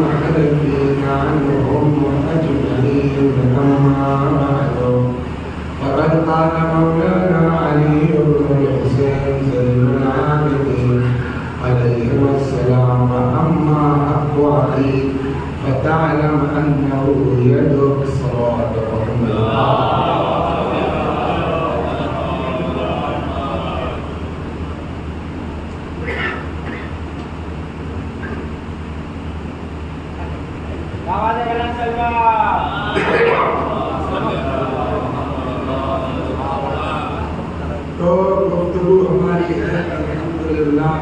المحلفين عنهم أجمعين أما بعد فقد قال مولانا علي بن الحسين زين العابدين عليهما السلام أما حق علي فتعلم أنه يدك صراطهم تو گفتگو ہماری ہے الحمدللہ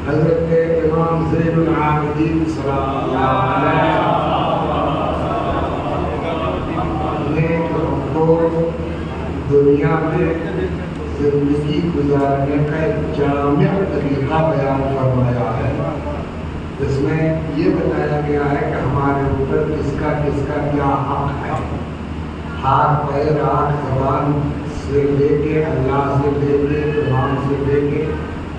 حضرت امام زین العابدین سلام اللہ علیہ نے ہم کو دنیا میں زندگی گزارنے کا ایک جامع طریقہ بیان فرمایا ہے، جس میں یہ بتایا گیا ہے کہ ہمارے اوپر کس کا کیا حق ہے، ہاتھ پیر آنکھ زبان سے لے کے اللہ سے لے کے امام سے لے کے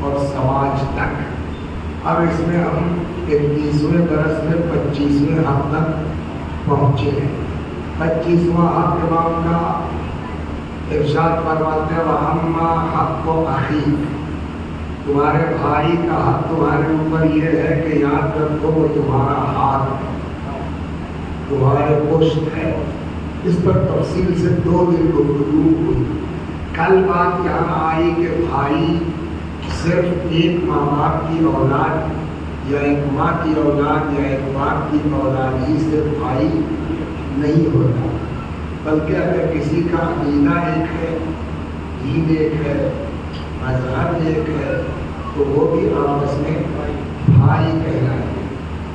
اور سماج تک۔ اب اس میں ہم 21ویں برس میں 25ویں حق تک پہنچے ہیں۔ 25واں حق امام کا ارشاد فرماتے ہیں وَأَمَّا حَقُّ أَخِيكَ، تمہارے بھائی کا حق تمہارے اوپر یہ ہے کہ یاد رکھو وہ تمہارا ہاتھ ہے، تمہارے پشت ہے۔ اس پر تفصیل سے 2 دن گفتگو ہوئی۔ کل بات یہاں آئی کہ بھائی صرف ایک ماں باپ کی اولاد یا ایک ماں کی اولاد یا ایک باپ کی اولاد ہی سے بھائی نہیں ہوتا، بلکہ اگر کسی کا عقیدہ ایک ہے، دین ایک ہے، مذہب ایک ہے، تو وہ بھی آپس میں بھائی کہلائیں گے۔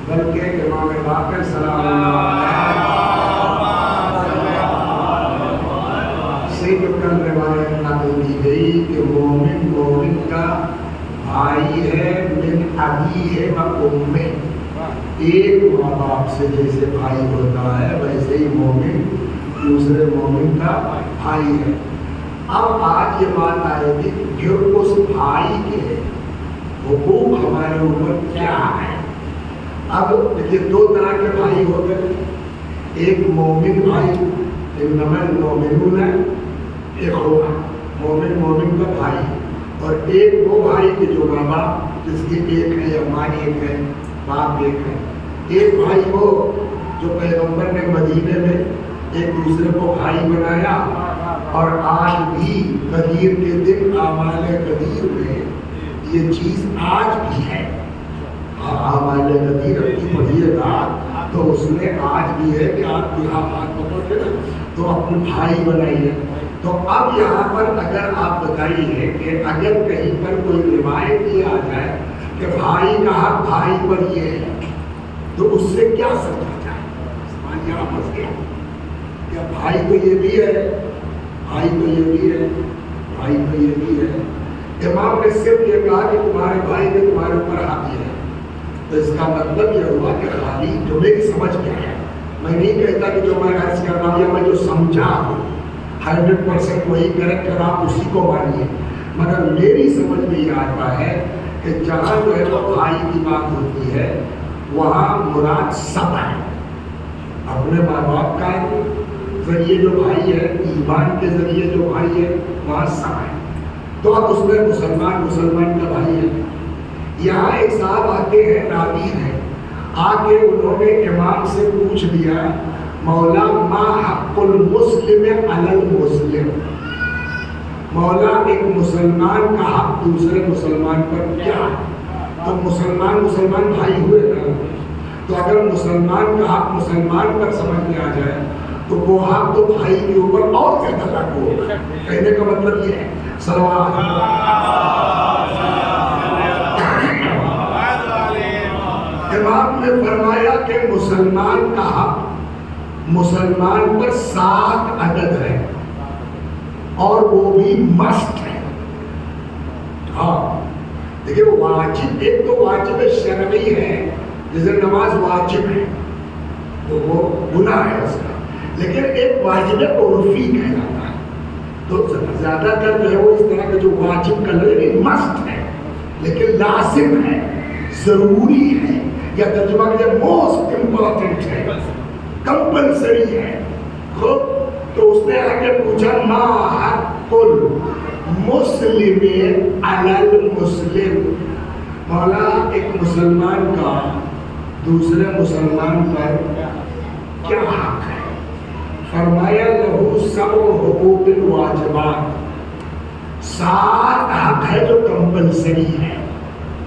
بلکہ امام باقر سلام اللہ علیہ سے کل روایت نقل کی گئی کہ مومن کا بھائی ہے من ابی ہے و امہ، ایک ماں باپ سے جیسے بھائی ہوتا ہے ویسے ہی مومن دوسرے مومن کا بھائی ہے۔ اب آج یہ بات آئے گی کہ اس بھائی کے حقوق ہمارے اوپر کیا ہے۔ اب دیکھیے 2 طرح کے بھائی ہو گئے، ایک مومن بھائی انما المؤمنون اخوہ، مومن کا بھائی، اور ایک وہ بھائی کے جو ماں باپ جس کی ایک ہے یا ماں ایک ہے باپ ایک ہے۔ ایک بھائی وہ جو پیغمبر نے مدینے میں ایک دوسرے کو بھائی بنایا، اور آج بھی غدیر کے دن اعمال غدیر میں یہ چیز آج بھی ہے۔ اعمال غدیر اپنی پڑھیے گا تو اس میں آج بھی ہے کہ آپ یہاں ہاتھ پکڑتے نا تو اپنے بھائی بنائیے۔ تو اب یہاں پر اگر آپ بتائیے کہ اگر کہیں پر کوئی روایت یہ آ جائے کہ بھائی کا حق بھائی پر یہ ہے، تو اس سے کیا سمجھا جائے؟ سوال یہاں پھنس گیا کہ بھائی تو یہ بھی ہے، بھائی تو یہ بھی ہے، بھائی تو یہ بھی ہے۔ امام نے صرف یہ کہا کہ تمہارے بھائی نے تمہارے اوپر حق ہے، تو اس کا مطلب یہ ہوا کہ خالی جو میری سمجھ میں ہے، میں نہیں کہتا کہ جو میں عرض کر رہا ہوں یا میں جو سمجھا ہوں 100% وہی کریکٹ ہے، آپ اسی کو مانیے، مگر میری سمجھ میں یہ آتا ہے کہ جہاں جو ہے وہ بھائی کی بات ہوتی ہے وہاں مراد سب ہے، اپنے ماں باپ کا ذریعے جو بھائی ہے، ایمان کے ذریعے جو بھائی ہے وہاں سب ہے۔ تو اب اس میں مسلمان کا بھائی ہے۔ یہاں ایک صاحب آتے ہیں نابین ہیں، آگے انہوں نے امام سے پوچھ دیا مولا ما حق المسلم علی المسلم، مولا ایک مسلمان کا حق دوسرے مسلمان پر کیا ہے؟ تو مسلمان بھائی ہوئے نا، تو اگر مسلمان کا حق مسلمان پر سمجھ میں آ جائے تو وہ حق تو بھائی کے اوپر اور زیادہ لاگو ہوگا۔ کہنے کا مطلب یہ ہے صلوات امام نے فرمایا کہ مسلمان کا حق مسلمان پر 7 عدد ہے اور وہ بھی مست ہے۔ ہاں دیکھیں واجب، ایک تو واجب شرعی ہے جیسے نماز واجب ہے تو وہ گناہ ہے اس کا، لیکن ایک واجب عرفی کہلاتا ہے۔ تو زیادہ تر جو ہے وہ اس طرح کے جو واجب کا نہیں مست ہے لیکن لازم ہے، ضروری ہے، یا ترجمہ کیا موسٹ امپورٹنٹ ہے، کمپلسری ہے. تو اس نے آگے پوچھا ما حق المسلم علی المسلم، مولا ایک مسلمان کا دوسرے مسلمان پر کیا حق ہے؟ فرمایا لہو سبع حقوق الواجبات، 7 حق ہے جو کمپلسری ہے،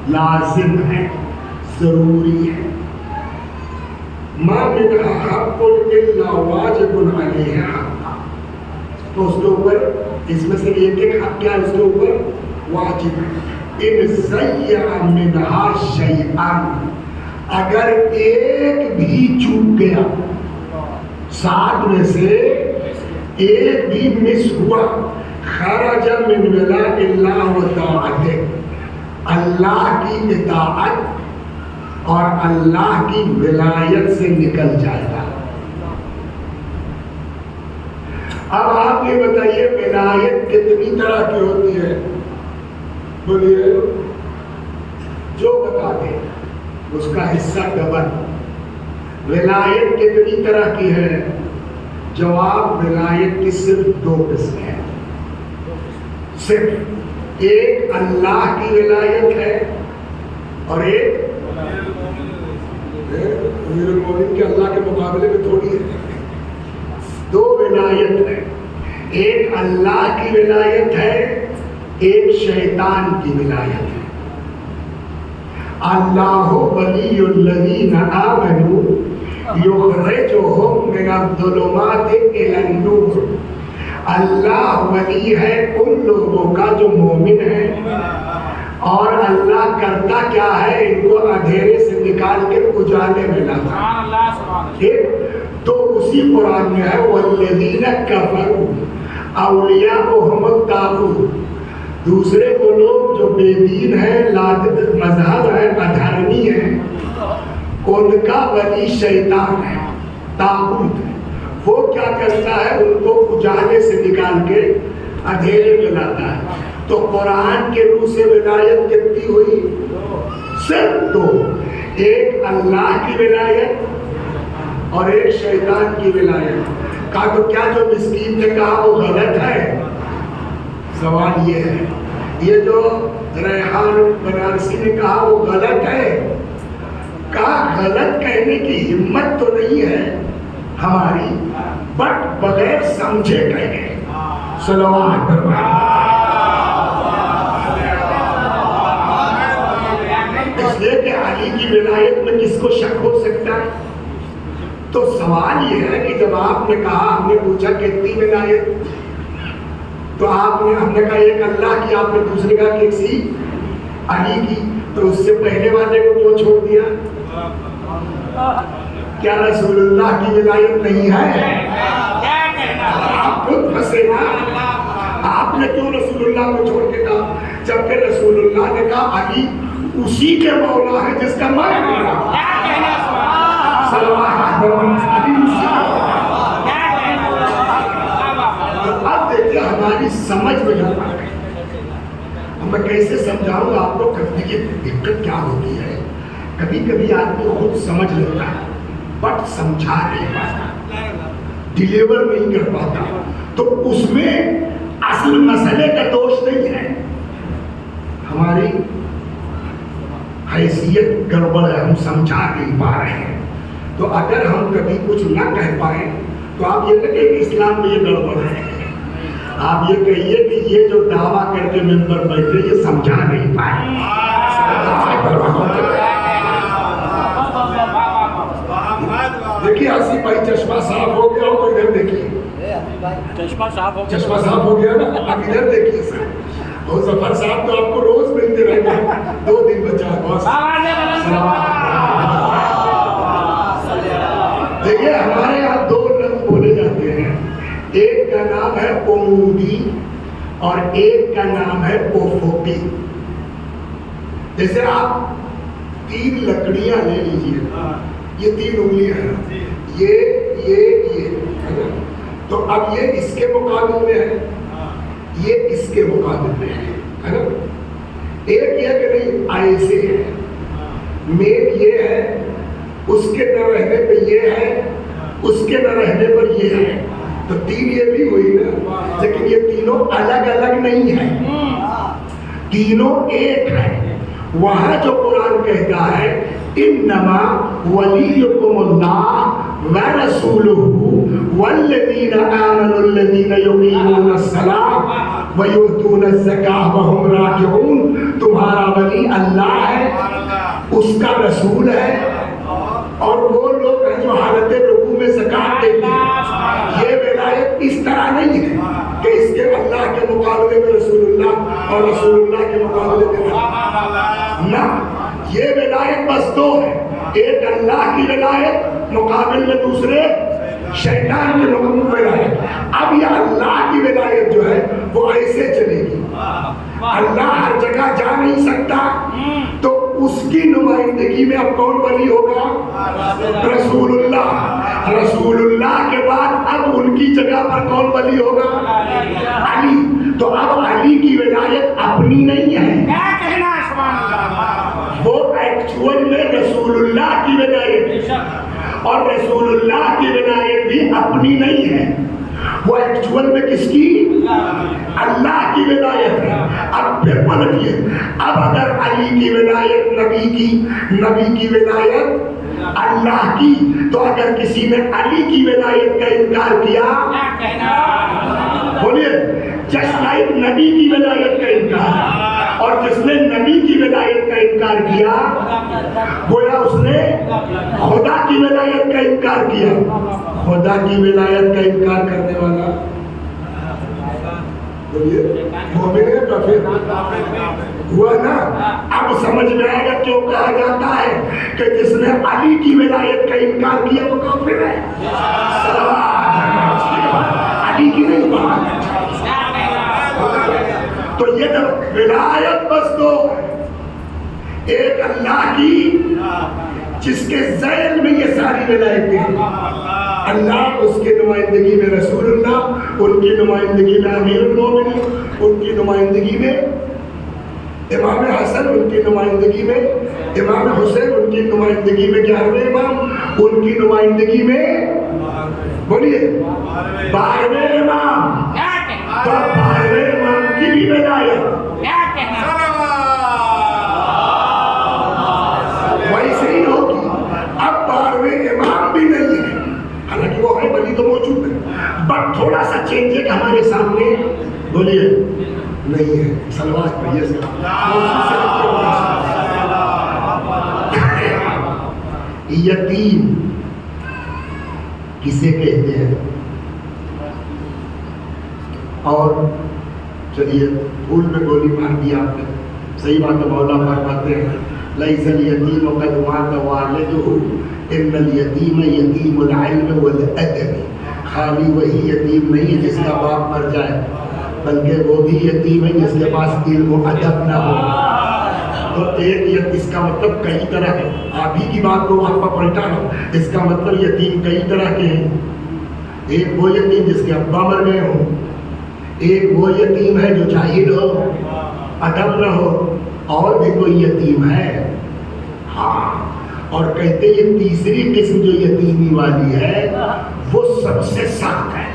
لازم ہے، ضروری ہے. ما منہا حق الا واجب علیہ حق، تو اس کے اوپر اس میں سے ایک حق کیا ہے اس کے اوپر واجب ہے. ان ضیع منہا شیئا، اگر ایک بھی چوک گیا، 7 میں سے ایک بھی مس ہوا، خرج من ولاء اللہ و طاعتہ، اللہ کی اطاعت اور اللہ کی ولایت سے نکل جائے گا. اب آپ یہ بتائیے ولایت کتنی طرح کی ہوتی ہے؟ بولیے، جو بتا دیں اس کا حصہ ڈبل. ولایت کتنی طرح کی ہے؟ جواب، ولایت کی صرف 2 قسمیں ہیں. صرف ایک اللہ کی ولایت ہے اور ایک امیر المومنین کے اللہ کے مقابلے میں تھوڑی ہے. 2 ولایت ہے، ایک اللہ کی ولایت ہے، ایک شیطان کی ولایت ہے. اللہ ولی الذین آمنوا یخرجہم من الظلمات الی النور، اللہ ولی ہے ان لوگوں کا جو مومن ہے، اور اللہ کرتا کیا ہے؟ ان کو اندھیرے سے نکال کے اجالے میں لاتا. تو اسی قرآن میں ہے والذین کفروا اولیاؤہم الطاغوت، دوسرے وہ لوگ جو بے دین ہیں، مذہب ہے، ادھرمی ہیں، ان کا ولی شیطان ہے، طاغوت ہے. وہ کیا کرتا ہے؟ ان کو اجالے سے نکال کے اندھیرے میں لاتا ہے. تو قرآن کے روح سے ولایت کتنی ہوئی؟ صرف 2، ایک اللہ کی ولایت اور ایک شیطان کی ولایت. کہا تو کیا جو مسکین نے کہا وہ غلط ہے؟ سوال یہ ہے. یہ جو ریحان بنارسی نے کہا وہ غلط ہے؟ کہا غلط کہنے کی ہمت تو نہیں ہے ہماری، بٹ بغیر سمجھے کہہ گئے. صلوات اس لیے کہ علی کی ولایت میں کس کو شک ہو سکتا ہے؟ تو سوال یہ ہے کہ جب آپ نے کہا، ہم نے پوچھا کتنی ولایت، تو ہم نے کہا ایک اللہ کی، آپ نے دوسرے کہا کہ سی علی کی، تو اس سے پہلے والے کو کیوں چھوڑ دیا؟ کیا رسول اللہ کی ولایت نہیں ہے؟ آپ خود پھنسے نا. آپ نے کیوں رسول اللہ کو چھوڑ کے کہا، جبکہ رسول اللہ نے کہا علی اسی کے مولا ہے جس کا میں اب دیکھیے ہماری سمجھ میں جاتا ہے. میں کیسے سمجھاؤں گا آپ کو؟ دیکھیے دقت کیا ہوتی ہے، کبھی کبھی آدمی خود سمجھ لیتا ہے بٹ سمجھا نہیں پاتا، ڈیلیور نہیں کر پاتا. تو اس میں اصل مسئلے کا دوش نہیں ہے، ہماری حیثیت گڑبڑ ہے، ہم سمجھا نہیں پا رہے ہیں. تو اگر ہم کبھی کچھ نہ کہہ پائیں تو آپ یہ نہ کہیں کہ اسلام میں یہ گڑبڑ ہے، آپ یہ کہیے کہ یہ جو دعویٰ کر کے ممبر بیٹھے یہ سمجھا نہیں پائے. دیکھیے آصف بھائی چشمہ صاف ہو گیا ہو تو ادھر دیکھیے، چشمہ صاف ہو گیا نا، اب ادھر دیکھیے سر. اور ظفر صاحب تو آپ کو روز ملتے رہیں گے، 2 دن بچا ہے بہت. دیکھیے ہمارے یہاں 2 لفظ بولے جاتے ہیں، ایک کا نام ہے عمودی اور ایک کا نام ہے افقی. جیسے آپ 3 لکڑیاں لے لیجیے، یہ 3 انگلیاں ہیں، یہ تو اب یہ اس کے مقابل میں ہے، یہ اس کے مقابل میں ہے نا. ایک یہ کہ نہیں ایسے ہے، میل یہ ہے، اس کے نہ رہنے پہ یہ ہے، اس کے نہ رہنے پر یہ ہے، تو تین یہ بھی ہوئی نا، لیکن یہ تینوں الگ الگ نہیں ہیں، تینوں ایک ہیں۔ وہاں جو قرآن کہتا ہے انما ولیکم اللہ ورسولہ والذین آمنوا الذین یقیمون الصلاۃ ویؤتون الزکاۃ وہم راکعون، تمہارا ولی اللہ ہے، اس کا رسول ہے، اور وہ لوگ ہیں جو حالت رکوع میں زکات دیتے ہیں۔ یہ ولایت اس طرح نہیں ہے کہ اس کے اللہ کے مقابلے میں رسول اللہ اور رسول اللہ کے مقابلے میں نہ، یہ ولایت بس دو ہے، ایک اللہ کی ولایت مقابل میں دوسرے شیطان کے مقابل میں ولایت۔ اب یہ اللہ کی ولایت جو ہے وہ ایسے چلے گی، اللہ ہر جگہ جا نہیں سکتا، تو اس کی نمائندگی میں اب کون ولی ہوگا؟ رسول اللہ۔ رسول اللہ کے بعد اب ان کی جگہ پر کون ولی ہوگا؟ علی۔ تو اب علی کی ولایت اپنی نہیں ہے، وہ ایکچوئل میں رسول اللہ کی ولایت، اور رسول اللہ کی ولایت بھی اپنی نہیں ہے، وہ ایکچوئل میں کس کی؟ اللہ کی ولایت ہے۔ اب پھر پلٹیے، اب اگر علی کی ولایت نبی کی ولایت اللہ کی، تو اگر کسی نے علی کی ولایت کا انکار کیا، بولیے جسٹ لائک نبی کی ولایت کا انکار، اور جس نے نبی کی ولایت کا انکار کیا گویا اس نے خدا کی ولایت کا انکار کیا۔ خدا کی ولایت کا انکار کرنے والا مومن ہے کافر ہوا نا؟ اب سمجھ میں آئے گا کیوں کہا جاتا ہے کہ جس نے علی کی ولایت کا انکار کیا وہ کافر ہے۔ علی کی نہیں بات، تو یہ ولایت بس دو، ایک اللہ کی جس کے ذیل میں یہ ساری ولایتیں، اللہ اس کی نمائندگی میں رسول اللہ، ان کی نمائندگی میں امیر المومنین، ان کی نمائندگی میں امام حسن، ان کی نمائندگی میں امام حسین، ان کی نمائندگی میں 11ویں امام، ان کی نمائندگی میں بولیے 12ویں امام، تو 12ویں امام کی بھی ولایت ویسے ہی ہوگی۔ اب 12ویں امام بھی نہیں ہے، حالانکہ وہ ہے ولی تو موجود ہے، بٹ تھوڑا سا چینج ہے کہ ہمارے سامنے بولیے نہیں ہے۔ سلوات پڑھیے یتیم کسے کہتے ہیں؟ اور چلیے پھول میں گولی مار دی آپ نے، صحیح بات ہے، مولا فرماتے ہیں لیس الیتیم قد مات والدہ ان الیتیم یتیم العلم والادب، خالی وہی یتیم نہیں ہے جس کا باپ مر جائے، بلکہ وہ بھی یتیم ہے جس کے پاس علم و ادب نہ ہو۔ تو ایک اس کا مطلب کئی طرح ہے، آپ ہی کی بات کو وہاں پر پلٹا لو، اس کا مطلب یتیم کئی طرح کے ہیں۔ ایک وہ یتیم جس کے ابا مر گئے ہوں، ایک وہ یتیم ہے جو جاہل ہو، ادب نہ ہو، اور بھی کوئی یتیم ہے۔ ہاں، اور کہتے یہ تیسری قسم جو یتیمی والی ہے وہ سب سے سخت ہے۔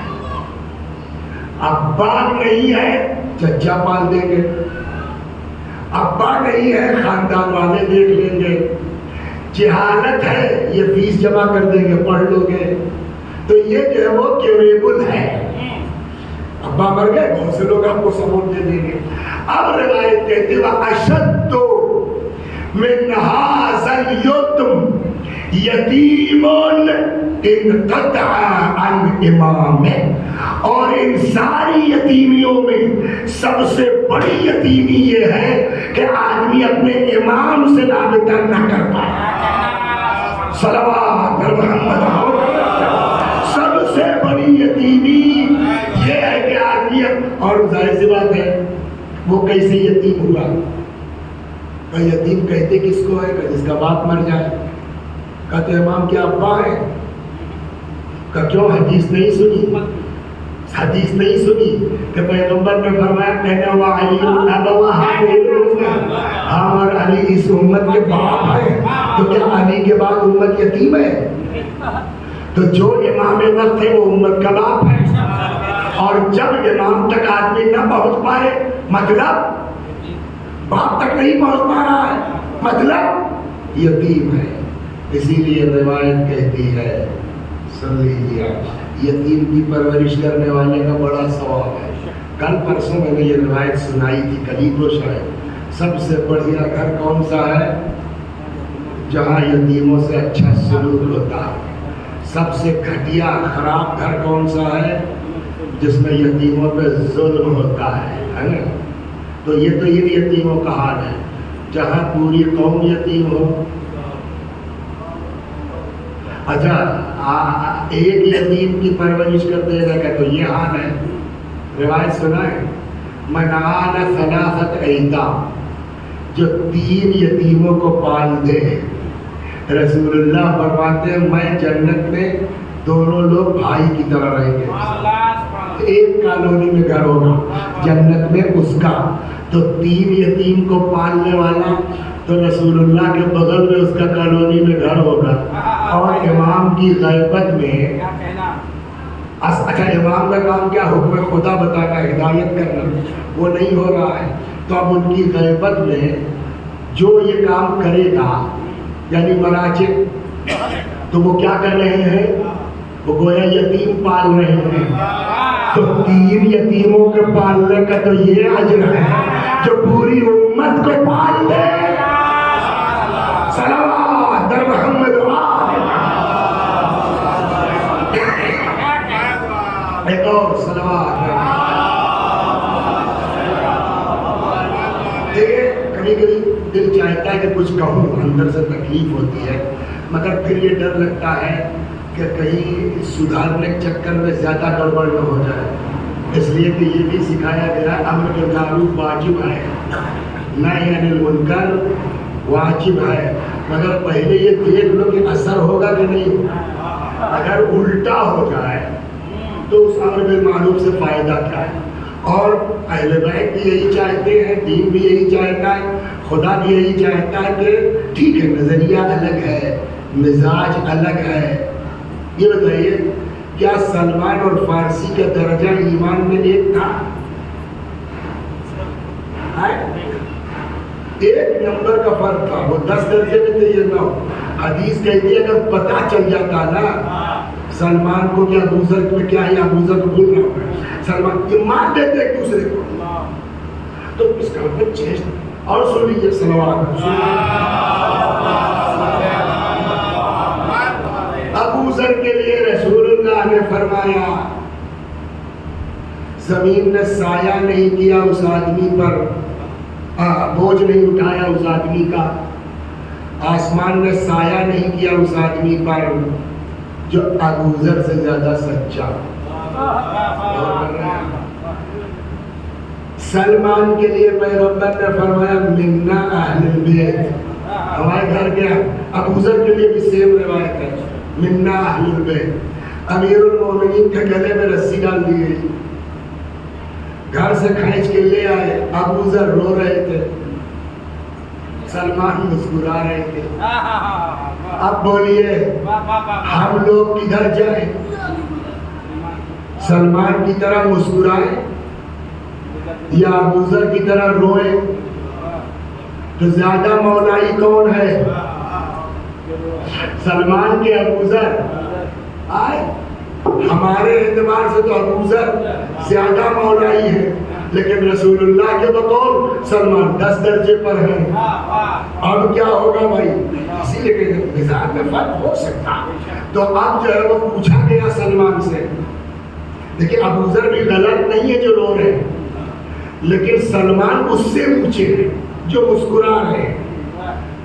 ابا نہیں ہے چچا پال دیں گے، ابا نہیں ہے خاندان والے دیکھ لیں گے، جہالت ہے یہ فیس جمع کر دیں گے، پڑھ لو گے، تو یہ جو ہے وہ کیوریبل ہے۔ ابا مر گئے، بہت سے لوگ آپ کو سپورٹ دے دیں گے۔ اب روایت کہتے ہیں اشد من ھذا الیتم یتیم انقطع عن امامہ، اور ان ساری یتیمیوں میں سب سے بڑی یتیمی یہ ہے کہ آدمی اپنے امام سے رابطہ نہ کر پائے۔ صلوات محمد، سب سے بڑی یتیمی یہ ہے کہ آدمی، اور ظاہر سی بات ہے وہ کیسے یتیم ہوا؟ یتیم کہتے کس کو ہے کہ جس کا باپ مر جائے، کہتے امام کے ابا ہے، کہ کیوں حدیث نہیں سنی؟ حدیث نہیں سنی کہ پیغمبر نے فرمایا کہنا وعلی ابواہ، ہم اور علی اس امت کے باپ ہیں۔ تو کیا علی کے بعد امت یتیم ہے؟ تو جو امام وقت ہے وہ امت کا باپ ہے، اور جب امام تک آدمی نہ پہنچ پائے مطلب باپ تک نہیں پہنچ پا رہا ہے، مطلب یتیم ہے۔ اسی لیے روایت کہتی ہے، سن لیجیے، یتیم کی پرورش کرنے والے کا بڑا ثواب ہے۔ کل پرسوں میں نے یہ روایت سنائی تھی، کلی تو شاید، سب سے بڑھیا گھر کون سا ہے؟ جہاں یتیموں سے اچھا سلوک ہوتا ہے۔ سب سے گھٹیا خراب گھر کون سا ہے؟ جس میں یتیموں پہ ظلم ہوتا ہے نا؟ تو یہ بھی یتیموں کا حال ہے، جہاں پوری قوم یتیم ہو۔ اچھا، ایک یتیم کی پرورش کر دے گا تو یہ حال ہے۔ روایت سنا ہے، من آل ثلاثت ایتام، جو 3 یتیموں کو پال دے، رسول اللہ فرماتے ہیں میں جنت میں دونوں لوگ بھائی کی طرح رہیں گے۔ ایک کالونی میں گھر ہوگا جنت میں اس کا، تو 3 یتیم کو پالنے والا تو رسول اللہ کے بغل میں اس کا کالونی میں گھر ہوگا۔ اور امام کی غیبت میں، اچھا امام کا کام کیا؟ حکم خدا بتانا، ہدایت کرنا، وہ نہیں ہو رہا ہے، تو اب ان کی غیبت میں جو یہ کام کرے گا یعنی مراجع، تو وہ کیا کر رہے ہیں؟ وہ گویا یتیم پال رہے ہیں۔ تو 3 یتیموں کے پالنے کا تو یہ اجر ہے جو پوری امت کو پال دے۔ صلوات در محمد ایک اور صلوات۔ دیکھیں کبھی کبھی دل چاہتا ہے کہ کچھ کہوں، اندر سے تکلیف ہوتی ہے، مگر پھر یہ ڈر لگتا ہے کہ کہیں سدھارنے کے چکر میں زیادہ گڑبڑ نہ ہو جائے، اس لیے کہ یہ بھی سکھایا گیا امر بالمعروف واجب ہے، نہی عن المنکر واجب ہے، مگر پہلے یہ دیکھ لو کہ اثر ہوگا کہ نہیں ہوگا۔ اگر الٹا ہو جائے تو اس امر بالمعروف سے فائدہ کیا ہے؟ اور اہل بیت بھی یہی چاہتے ہیں، دین بھی یہی چاہتا ہے، خدا بھی یہی چاہتا ہے کہ ٹھیک ہے نظریہ الگ ہے، مزاج الگ ہے۔ یہ بتائیے کیا سلمان اور فارسی کا درجہ ایمان میں ایک تھا؟ ایک نمبر کا فرق تھا، وہ 10 درجے میں تھے، یہ نہ ہو۔ حدیث کہتی ہے اگر پتہ چل جاتا نا سلمان کو کہ ابو ذر میں کیا ہے، ابو ذر کو بول رہا ہوں، سلمان یہ مان دیتے ایک دوسرے کو، تو اس کا مطلب چینج۔ اور سن لیجیے صلوات، ابو ذر کے لیے رسول اللہ نے فرمایا زمین نے سایہ نہیں کیا اس آدمی پر، بوجھ نہیں اٹھایا اس آدمی کا، آسمان نے سایہ نہیں کیا اس آدمی پر جو ابو ذر سے زیادہ سچا۔ سلمان کے لیے پیغمبر نے فرمایا منا اہل البیت، ہمارے گھر کے ابو ذر کے لیے بھی سیم روایت ہے منا اہل البیت۔ امیر المومنین کے گلے میں رسی ڈال دی گئی، گھر سے کھینچ کے لے آئے، ابو ذر رو رہے تھے، سلمان مسکرا رہے تھے۔ اب بولیے ہم لوگ کدھر جائیں؟ سلمان کی طرح مسکرائیں یا ابو ذر کی طرح روئیں؟ تو زیادہ مولائی کون ہے؟ سلمان کے ابو ذر؟ ہمارے اعتبار سے تو ابو ذر زیادہ مولائی ہے، لیکن رسول اللہ کے بقول سلمان 10 درجے پر ہے۔ اب کیا ہوگا بھائی؟ اسی لیے کہ مزاج میں فرق ہو سکتا، تو اب جو ہے وہ پوچھا گیا سلمان سے، دیکھیں ابو ذر بھی غلط نہیں ہے جو رو رہے ہیں، لیکن سلمان اس سے پوچھے ہیں جو مسکرا رہے ہیں،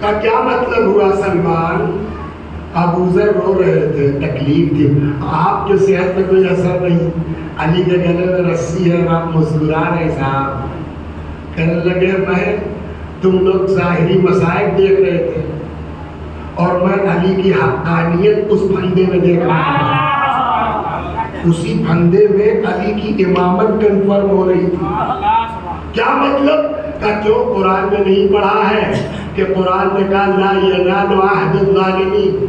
کا کیا مطلب ہوا؟ سلمان ابو ذر رو رہے تھے، تکلیف تھی، آپ کے صحت پہ کوئی اثر نہیں، علی کے گلے میں رسی ہے اور آپ مسکرا رہے صاحب۔ کہنے لگے میں تم لوگ ظاہری مسائل دیکھ رہے تھے اور میں علی کی حقانیت اس پھندے میں دیکھ رہا تھا، اسی پھندے میں علی کی امامت کنفرم ہو رہی تھی۔ کیا مطلب؟ کہ جو قرآن میں نہیں پڑھا ہے کہ قرآن نے کہا لا ینال عہد الظالمین.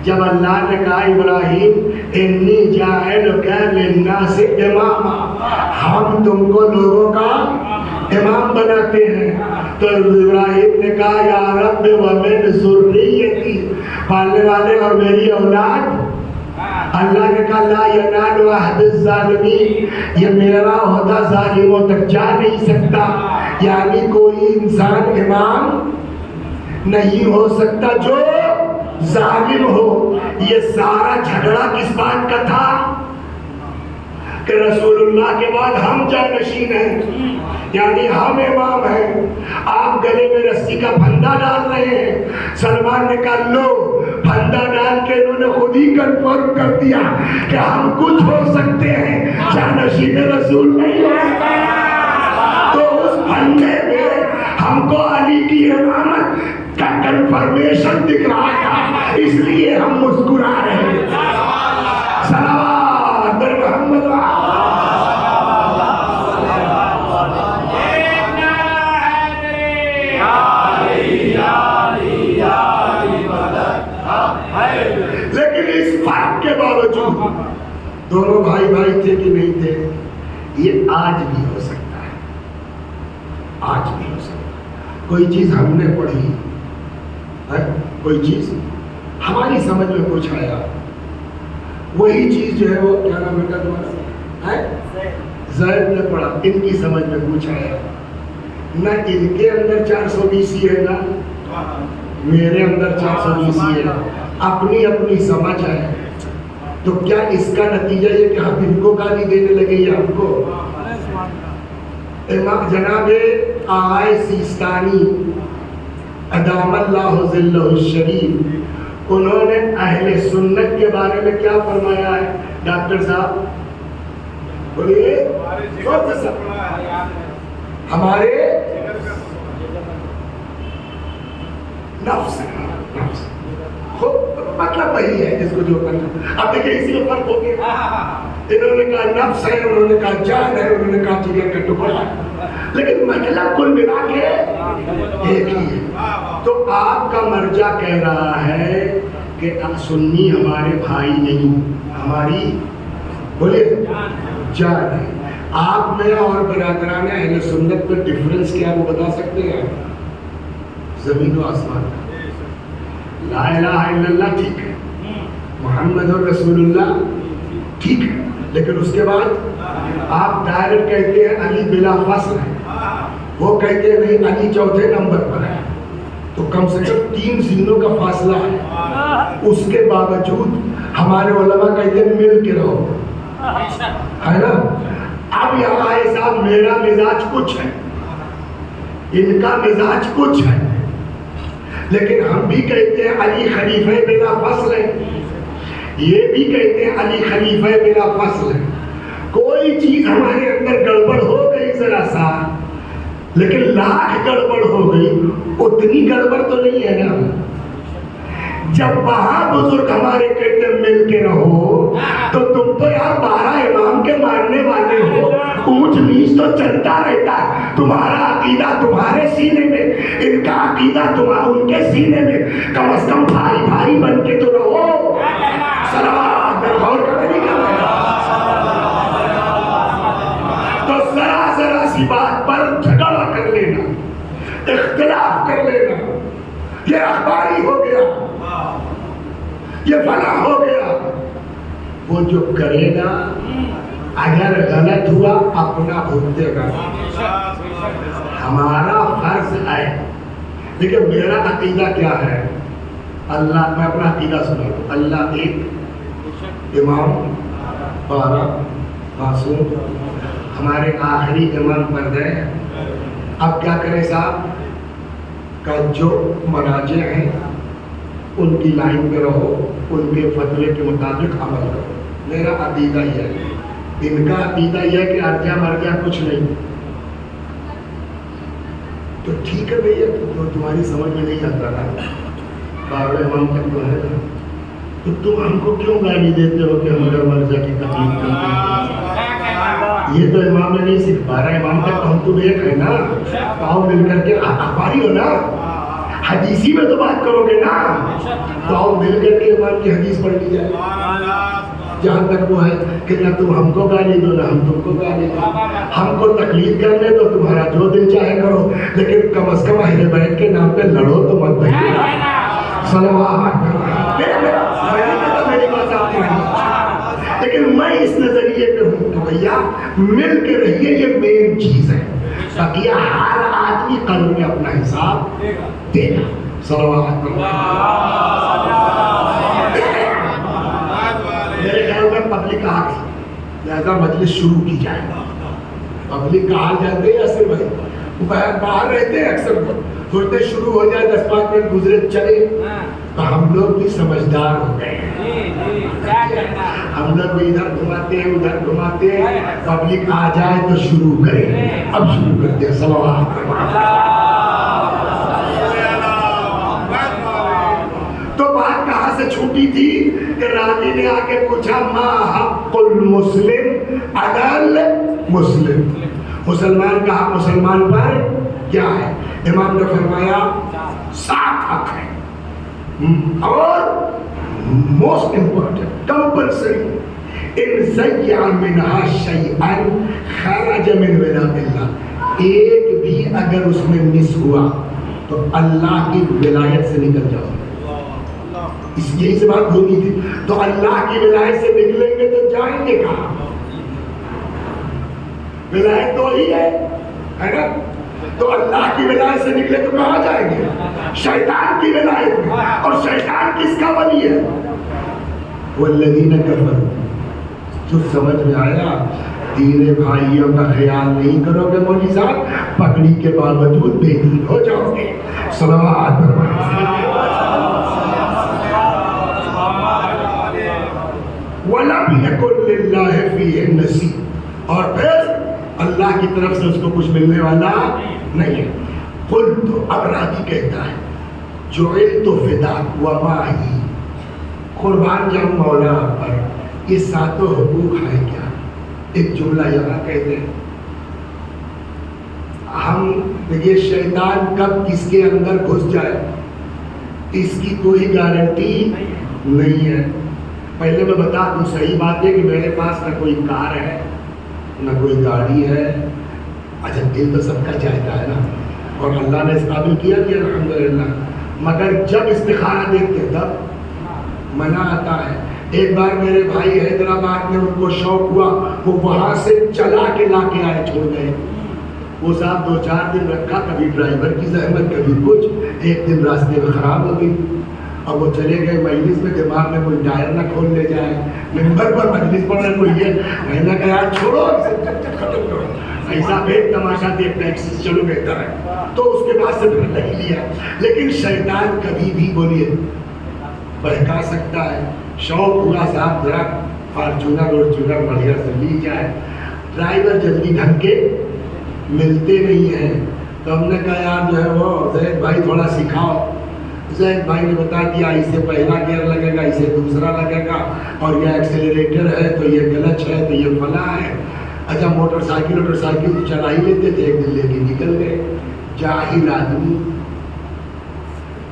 جب اللہ نے کہا ابراہیم انی جاعلک للناس اماما، ہم تم کو لوگوں کا امام بناتے ہیں، تو ابراہیم نے کہا یا رب ومن ذریتی، پالنے والے اور میری اولاد. اللہ نے کہا لا ینال عہد الظالمین، یہ میرا عہدہ ظالموں تک جا نہیں سکتا. یعنی کوئی انسان امام نہیں ہو سکتا جو ظالم ہو. یہ سارا جھگڑا کس بات کا تھا کہ رسول اللہ کے بعد ہم جانشین ہیں، یعنی ہم امام ہیں. آپ گلے میں رسی کا پھندا ڈال رہے ہیں. سلمان نے کہا لو، پھندا ڈال کے انہوں نے خود ہی کنفرم کر دیا کہ ہم کچھ ہو سکتے ہیں، جانشین رسول نہیں ہو سکتے. تو اس پھندے میں ہم کو علی کی امامت کا کنفرمیشن دکھ رہا تھا، اس لیے ہم مسکرا رہے ہیں. صلوات بر محمد. لیکن اس فرق کے باوجود دونوں بھائی بھائی تھے کہ نہیں تھے، یہ آج بھی ہو سکتا ہے. آج بھی ہو سکتا ہے. کوئی چیز ہم نے پڑھی، کوئی چیز ہماری سمجھ میں کچھ آیا، وہی چیز جو ہے وہ کیا نام بیٹا تمہارا زید نے پڑھا، ان کی سمجھ میں کچھ آیا. نہ ان کے اندر 420 ہے، نہ میرے اندر 420 ہے. اپنی اپنی سمجھ ہے. تو کیا اس کا نتیجہ یہ کہ ہم ان کو گالی دینے لگے یا ہم کو؟ جناب آغائے سیستانی ادام اللہ ظلہ الشریف، انہوں نے اہل سنت کے بارے میں کیا فرمایا ہے؟ ڈاکٹر صاحب بولیے. ہمارے نفس مطلب وہی ہے جس کو جو کرنا. اب دیکھیں اسی میں فرق ہو گیا. انہوں نے کہا نفس ہے، انہوں نے کہا جان ہے، انہوں نے کہا جگر کا ٹکڑا ہے، لیکن مطلب کل ملا کے ایک ہی ہے. تو آپ کا مرجع کہہ رہا ہے کہ سنی ہمارے بھائی نہیں، ہماری بولے جان ہے. آپ میں اور برادران اہل سنت میں ڈفرنس کیا وہ بتا سکتے ہیں؟ زمین و آسمان کا. لا الہ الا اللہ ٹھیک ہے، محمد رسول اللہ ٹھیک ہے، لیکن اس کے بعد آپ ڈائریکٹ کہتے ہیں علی بلا فصل ہے، وہ کہتے ہیں نہیں علی چوتھے نمبر پر ہے. تو کم سے کم 3 سینوں کا فاصلہ ہے. اس کے باوجود ہمارے علماء کہتے ہیں مل کے رہو، ہے نا. اب یہاں ایسا میرا مزاج کچھ ہے، ان کا مزاج کچھ ہے، لیکن ہم بھی کہتے ہیں علی خلیفہ بلا فصل ہے، یہ بھی کہتے ہیں علی خلیفہ بلا فصل ہے. کوئی چیز ہمارے اندر گڑبڑ ہو گئی ذرا سا، لیکن لاکھ گڑبڑ ہو گئی اتنی گڑبڑ تو نہیں ہے نا. جب وہاں بزرگ ہمارے کہتے ہیں مل کے رہو، تو تم تو یار 12 امام کے ماننے والے ہو، اونچ نیچ تو چلتا رہتا ہے. تمہارا عقیدہ تمہارے سینے میں، ان کا عقیدہ ان کے سینے میں. کم از کم بھائی بھائی بن کے تو رہو. صلوات غور کرنے نہیں کر رہے. تو ذرا سی بات پر جھگڑا کر لینا، اختلاف کر لینا، یہ اخباری ہو گیا، یہ فلاں ہو گیا. وہ جو کرے گا اگر غلط ہوا اپنا بھگتے گا. ہمارا فرض ہے. دیکھیں میرا عقیدہ کیا ہے، اللہ، میں اپنا عقیدہ سنا دوں. اللہ ایک، امام 12 معصوم، ہمارے آخری امام پر گئے. اب کیا کریں صاحب کا جو مراجع ہیں ان کی لائن پہ رہو، ان کے فتوے کے مطابق عمل کرو. میرا عقیدہ یہ ہے. ان کا عقیدہ یہ ہے کہ ارجا مرجا کچھ نہیں. تو ٹھیک ہے بھیا، تو تمہاری سمجھ میں نہیں آتا نا، 12 امام تک تو ہے نا، تو تم ہم کو کیوں گالی دیتے ہو کہ ہمارا مرجع کی تکلیف کرتے ہیں؟ یہ تو امام نے نہیں، صرف 12 امام تک ہم تو ایک ہے نا. آؤ مل کر کے اخباری ہو نا. حدیثی میں تو بات کرو گے نا، تو آؤ مل کر کے ایمان کی حدیث پڑھ لی جائے، جہاں تک وہ ہے کہ نہ تم ہم کو گالی دو نہ ہم تم کو گالی دو، ہم کو تقلید کرنے دو، تمہارا جو دل چاہے کرو، لیکن کم از کم اہل بیت کے نام پہ لڑو تو مت بھائی۔ صلوات میری بات آپ مانیے، لیکن میں اس نظریے پہ ہوں کہ بھیا مل کے رہیے، یہ مین چیز ہے، تاکہ ہر آدمی قلب میں اپنا حساب دے گا۔ صلوات میرے خیال میں پبلک آ گئی، لہذا مجلس شروع کی جائے گا۔ پبلک کہاں جاتے ہیں اصل بھائی باہر رہتے ہیں، اکثر سوچتے شروع ہو جائے، 10-5 منٹ گزرے چلے، تو ہم لوگ بھی سمجھدار ہو گئے ہیں، ہم لوگ بھی ادھر گھماتے ہیں ادھر گھماتے ہیں، پبلک آ جائے تو شروع کریں، اب شروع کرتے ہیں۔ صلوات۔ تو بات کہاں سے چھوٹی تھی کہ راوی نے آ کے پوچھا ما حق المسلم علی المسلم، مسلمان کا حق مسلمان پر کیا ہے؟ امام نے فرمایا 7 حق ہے، اور موسٹ امپورٹنٹ کمپلسری ان ضیع منہا شیئا خرج من ولایت اللہ، ایک بھی اگر اس میں مس ہوا تو اللہ کی ولایت سے نکل جاؤ، اس یہی سے بات ہوگی تھی، تو اللہ کی ولایت سے نکلیں گے تو جائیں گے کہاں؟ ولایت تو ہی ہے نا، تو اللہ کی ولایت سے نکلے تو کہاں جائیں گے؟ شیطان کی ولایت میں، اور شیطان کس کا ولی ہے؟ والذین کفروا، جو سمجھ میں آیا، تیرے بھائیوں کا خیال نہیں کرو گے مولوی صاحب، پگڑی کے باوجود بے دین ہو جاؤ گے۔ صلوات وَلَمْ يَكُنْ لِلَّهِ فِيهِ نَصِيبٌ، اور پھر اللہ کی طرف سے اس کو کچھ ملنے والا نہیں ہے۔ قُلْتُ، اب راوی کہتا ہے جُعِلْتُ فِدَاكَ وَمَعِي، قربان جاؤں مولا پر، یہ 7 حقوق ہیں کیا؟ ایک جملہ یہاں کہتے ہیں، ہم دیکھیے شیطان کب کس کے اندر گھس جائے اس کی کوئی گارنٹی نہیں ہے۔ پہلے میں بتا دوں، صحیح بات ہے کہ میرے پاس نہ کوئی کار ہے نہ کوئی گاڑی ہے، اچھا دل تو سب کا چاہتا ہے نا، اور اللہ نے اس قابل کیا کہ الحمدللہ، مگر جب استخارہ دیکھتے تب منع آتا ہے۔ ایک بار میرے بھائی حیدرآباد میں ان کو شوق ہوا، وہ وہاں سے چلا کے لا کے آئے، چھوڑ گئے، وہ صاحب 2-4 دن رکھا، کبھی ڈرائیور کی زحمت کبھی کچھ، ایک دن راستے میں خراب ہو گئی، اب وہ چلے گئے مجلس میں، دماغ میں کوئی ٹائر نہ کھول لے جائے، ممبر پر مجلس پڑھ رہے کوئی یہ، میں نے کہا یار چھوڑو اسے، ختم کرو، ایسا بے تماشا دیکھ ٹیکسی چلو بہتر ہے، تو اس کے بعد سے پھر نہیں لیا۔ لیکن شیطان کبھی بھی بولیے بہکا سکتا ہے۔ شوق ہوا صاحب ذرا فارچونر بڑھیا سے لی جائے، ڈرائیور جلدی ڈھنگ کے ملتے نہیں ہیں، تو ہم نے کہا یار جو ہے وہ زید بھائی تھوڑا سکھاؤ۔ زید بھائی نے بتا دیا اسے پہلا گیئر لگے گا، اسے دوسرا لگے گا، اور یہ ایکسیلریٹر ہے تو یہ کلچ ہے تو یہ فلاں ہے۔ اچھا موٹر سائیکل تو چلا ہی لیتے تھے، ایک دن لے کے نکل گئے۔ جاہل آدمی،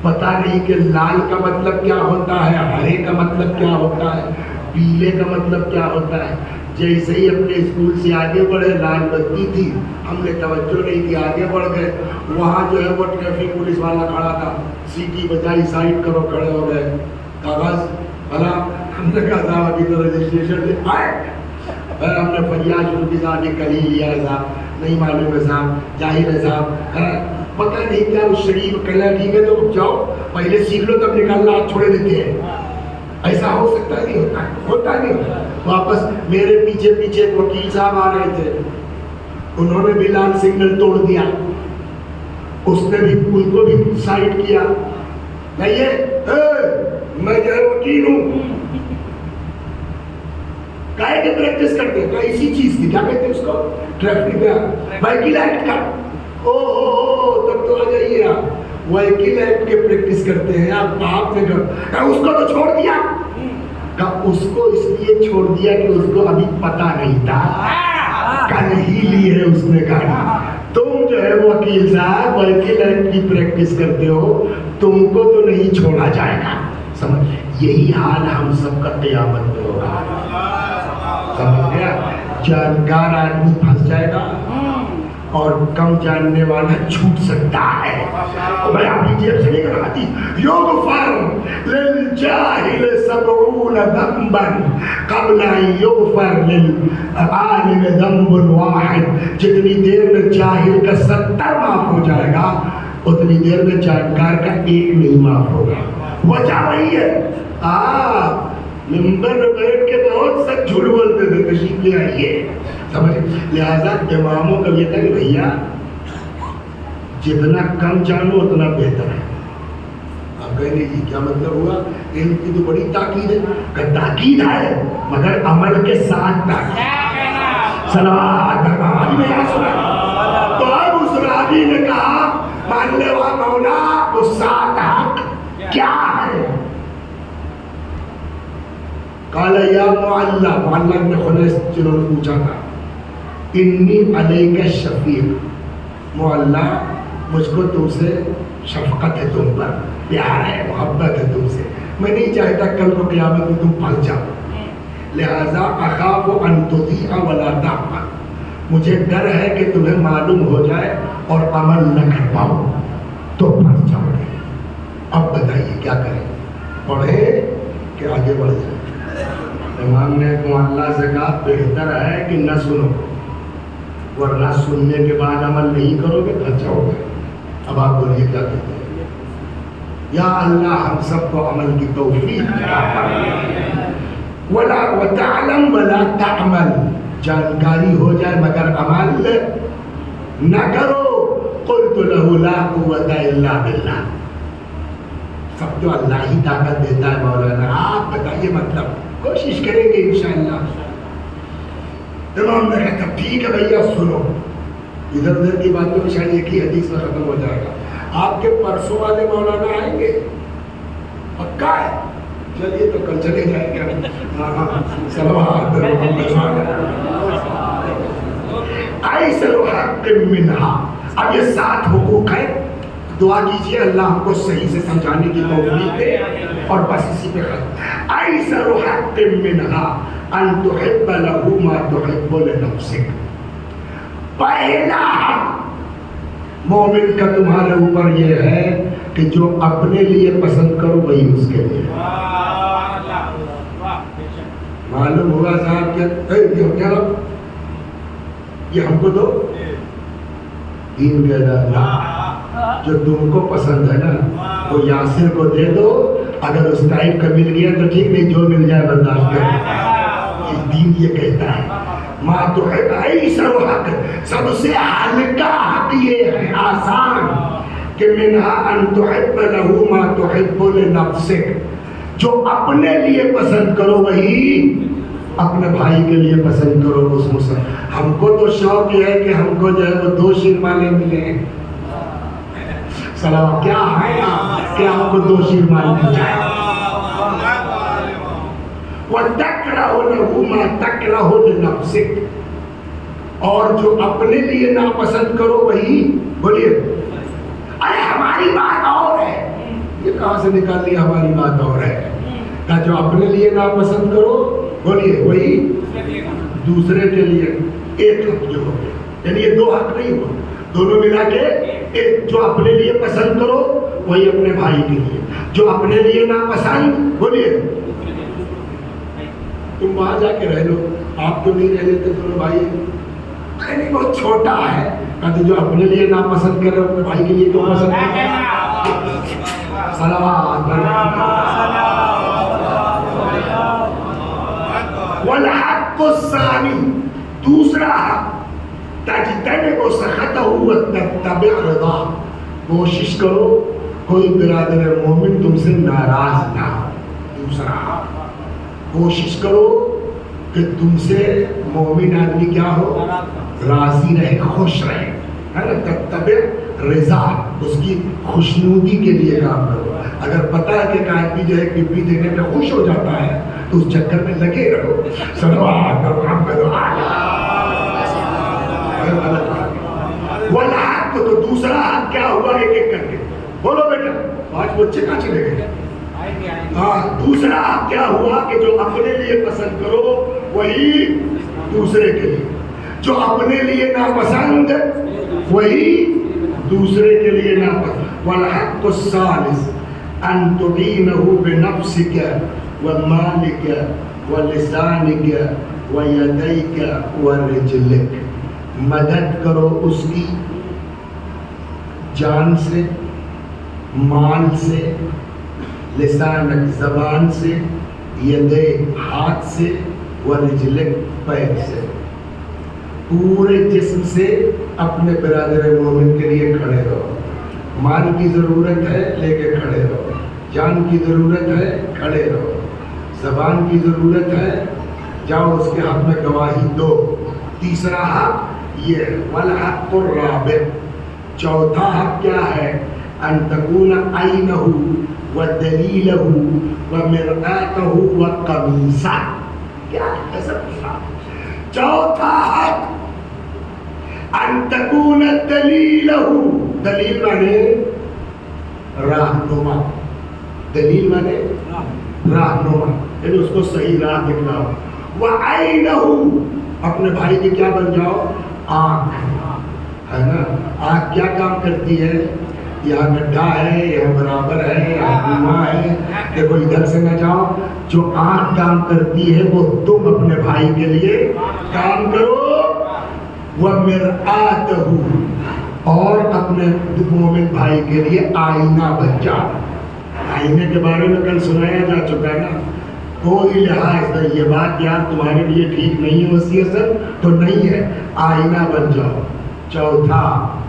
پتہ نہیں کہ لال کا مطلب کیا ہوتا ہے، ہرے کا مطلب کیا ہوتا ہے، پیلے کا مطلب کیا ہوتا ہے۔ جیسے ہی اپنے اسکول سے آگے بڑھے، لال بتی تھی، ہم نے توجہ نہیں کی، آگے بڑھ گئے، وہاں جو ہے وہ ٹریفک پولیس والا کھڑا تھا، سیٹی بجائی سائڈ کرو، کھڑے ہو گئے، کاغذ بھلا، ہم نے کہا صاحب ابھی تو رجسٹریشن لے آئے، پھر ہم نے فریاد شروع کی صاحب یہ کل ہی لیا ہے صاحب، نہیں معلوم ہے صاحب، جاہل ہے صاحب، پتہ نہیں کیا اس شریف کہنا ٹھیک ہے تو جاؤ پہلے سیکھ لو تب نکالنا، ہاتھ چھوڑے دیتے ہیں، ایسا ہو سکتا ہے؟ نہیں ہوتا ہے، ہوتا نہیں۔ واپس میرے پیچھے پیچھے ایک وکیل صاحب آ رہے تھے، انہوں نے بھی لال سگنل توڑ دیا، اس نے بھی ان کو بھی سائڈ کیا، نہیں میں جو ہے وکیل ہوں، کائے کے پریکٹس کرتے ہیں اسی چیز کی، کیا کہتے ہیں اس کو، ٹریفک وہیکل ایکٹ کا، تب تو آ جائیے آپ، وہیکل ایکٹ کے پریکٹس کرتے ہیں آپ نے اس کو تو چھوڑ دیا، اس کو اس لیے چھوڑ دیا کہ اس کو ابھی پتہ نہیں تھا، کل ہی لی ہے اس نے گاڑی۔ تم جو ہے وکیل صاحب وہیکل ایکٹ کی پریکٹس کرتے ہو، تم کو تو نہیں چھوڑا جائے گا. سمجھ, یہی حال ہم سب کا قیامت میں ہوگا. سمجھ گیا؟ جانکار آدمی پھنس جائے گا اور کم جاننے والا چھوٹ سکتا ہے. میں اپنی جیب سے نکل آتی یغفر للجاہل 70 ذنبا قبل ان یغفر للعالم ذنب واحد. جتنی دیر میں جاہل کا 70 معاف ہو جائے گا اتنی دیر میں جانکار کا ایک نہیں معاف ہوگا. وجہ وہی ہے. آپ ممبر میں بیٹھ کے بہت سا جھوٹ بولتے تھے, تشریف لے آئیے. سمجھ, لہذا اماموں کا یہ تھا کہ بھیا جتنا کم جانو اتنا بہتر ہے. آپ کہیں گے یہ کیا مطلب ہوا؟ علم کی تو بڑی تاکید ہے. کہ تاکید ہے مگر عمل کے ساتھ تاکید. صلوات آج میں یہاں سنا تو اب اس راوی نے کہا مان لے وا مولا اس ساتھ حق کیا ہے؟ قال یا معلّہ, معلّہ نے خنیس جنہوں نے پوچھا تھا, انی علیک شفیق, معلّہ مجھ کو تم سے شفقت ہے, تم پر پیار ہے, محبت ہے تم سے. میں نہیں چاہتا کل کو قیامت میں تم پھنس جاؤ, لہذا اخاف ان تضیع ولا تعمل. مجھے ڈر ہے کہ تمہیں معلوم ہو جائے اور عمل نہ کر پاؤ تو پھنس جاؤ گے. اب بتائیے کیا کریں, پڑھے کہ آگے بڑھ جائیں؟ امام نے معلّہ سے کہا بہتر ہے کہ نہ سنو, ورنہ سننے کے بعد عمل نہیں کرو گے پھنس جاؤ گے. اب آپ بولیے کیا کہتے ہیں؟ یا اللہ ہم سب کو عمل کی توفیق عطا فرما. ولا وتعلم ولا تعمل, جانکاری ہو جائے مگر عمل نہ کرو. قلت له لا قوة الا بالله. سب تو اللہ ہی طاقت دیتا ہے مولانا, آپ بتائیے مطلب, کوشش کریں گے انشاءاللہ. امام نے کہا تب ٹھیک ہے بھیا سنو, ادھر ادھر کی باتوں میں شاید ایک ہی حدیث میں ختم ہو جائے گا. آپ کے پرسوں والے مولانا آئیں گے پکا ہے؟ چلیے تو کل چلے جائیں گے. صلوات ایسر حق منہا. اب یہ 7 حقوق ہیں, دعا کیجئے اللہ ہم کو صحیح سے سمجھانے کی توفیق دے اور بس اسی پہ ختم. ایسر حق منہا ان تحب له ما تحب لنفسک. پہلا حق مومن کا تمہارے اوپر یہ ہے کہ جو اپنے لیے پسند کرو وہی اس کے لیے. معلوم ہوا صاحب کیا یہ ہم کو دو دین کے اللہ جو تم کو پسند ہے نا وہ یاسر کو دے دو. اگر اس ٹائپ کا مل گیا تو ٹھیک, نہیں جو مل جائے برداشت کر. دین یہ کہتا ہے ما تحب ایسر حق, سب سے ہلکا حق یہ ہے, آسان, کہ منہا ان تحب له ما تحب لنفسک. جو اپنے لیے پسند کرو وہی اپنے بھائی کے لیے پسند کرو. اس مسلم ہم کو تو شوق یہ ہے کہ ہم کو جو ہے وہ 2 شیرمانے ملے ہیں. سلام کیا ہے کہ آپ کو 2 شیرمانے مل جائے. وَتَكْرَهُ لَهُ مَا تَكْرَهُ لِنَفْسِكَ. اور جو اپنے لیے ناپسند کرو وہی بولیے. ارے ہماری بات اور ہے, یہ کہاں سے نکال لیا ہماری بات اور ہے. کہ جو اپنے لیے ناپسند کرو بولیے وہی دوسرے کے لیے. ایک لفظ جو ہو گیا, یعنی یہ 2 حق نہیں ہوا, دونوں ملا کے ایک. جو اپنے لیے پسند کرو وہی اپنے بھائی کے لیے, جو اپنے لیے ناپسند بولیے. تم وہاں جا کے رہ لو, آپ تو نہیں رہ لیتے دونوں بھائی, نہیں بہت چھوٹا ہے. کہتے جو اپنے لیے ناپسند کر رہے اپنے بھائی کے لیے کیوں پسند کرتے؟ صلوات. والحق الثانی, دوسرا حق, تجتنب سخطہ وتتبع رضاہ. کوشش کرو کوئی برادر مومن تم سے ناراض نہ ہو. دوسرا حق, کوشش کرو کہ تم سے مومن آدمی کیا ہو, راضی رہے, خوش رہے, ہے نا. تتبع رضا, اس کی خوشنودی کے لیے کام کرو. اگر پتہ ہے کہ ایک آدمی جو ہے ٹپی دینے پہ خوش ہو جاتا ہے تو اس چکر میں لگے رہو. صلوات محمد والحق. تو دوسرا حق کیا ہوا, ایک ایک کر کے بولو بیٹا. آج بچے کہاں چلے گئے؟ ہاں دوسرا کیا ہوا کہ جو اپنے لیے پسند کرو وہی دوسرے کے لیے، جو اپنے لیے ناپسند وہی دوسرے کے لیے ناپسند۔ والحق الثالث ان تعینہ بنفسک ومالک ولسانک ویدیک ورجلک، مدد کرو اس کی جان سے، مال سے، لسانک زبان سے، یدے ہاتھ سے، ورجلک پیر سے، پورے جسم سے اپنے برادر مومن کے لیے کھڑے رہو۔ مال کی ضرورت ہے لے کے کھڑے رہو، جان کی ضرورت ہے کھڑے رہو، زبان کی ضرورت ہے جاؤ اس کے حق میں گواہی دو۔ تیسرا حق یہ والحق الرابع، چوتھا حق کیا ہے؟ ان تکون عینہ ودلیلہ ومرآتہ وقمیصہ۔ کیا ہے سب؟ چوتھا حق ان تکون دلیلہ، دلیل مانے رہنما، دلیل مانے رہنما، یعنی اس کو صحیح راہ دکھلاؤ۔ وعینہ، اپنے بھائی کے کیا بن جاؤ؟ آنکھ، ہے نا؟ آنکھ کیا کام کرتی ہے؟ یہاں گڈھا ہے، یہاں برابر ہے، یہاں دھواں ہے، دیکھو ادھر سے نہ جاؤ۔ جو آنکھ کام کرتی ہے وہ تم اپنے بھائی کے لیے کام کرو۔ وَمِرْآتَهُ، اور اپنے مومن بھائی کے لیے آئینہ بن جاؤ۔ آئینے کے بارے میں کل سنایا جا چکا ہے نا، کوئی لحاظ نہیں، یہ بات یار تمہارے لیے ٹھیک نہیں ہے وسیعت تو نہیں ہے، آئینہ بن جاؤ۔ چوتھا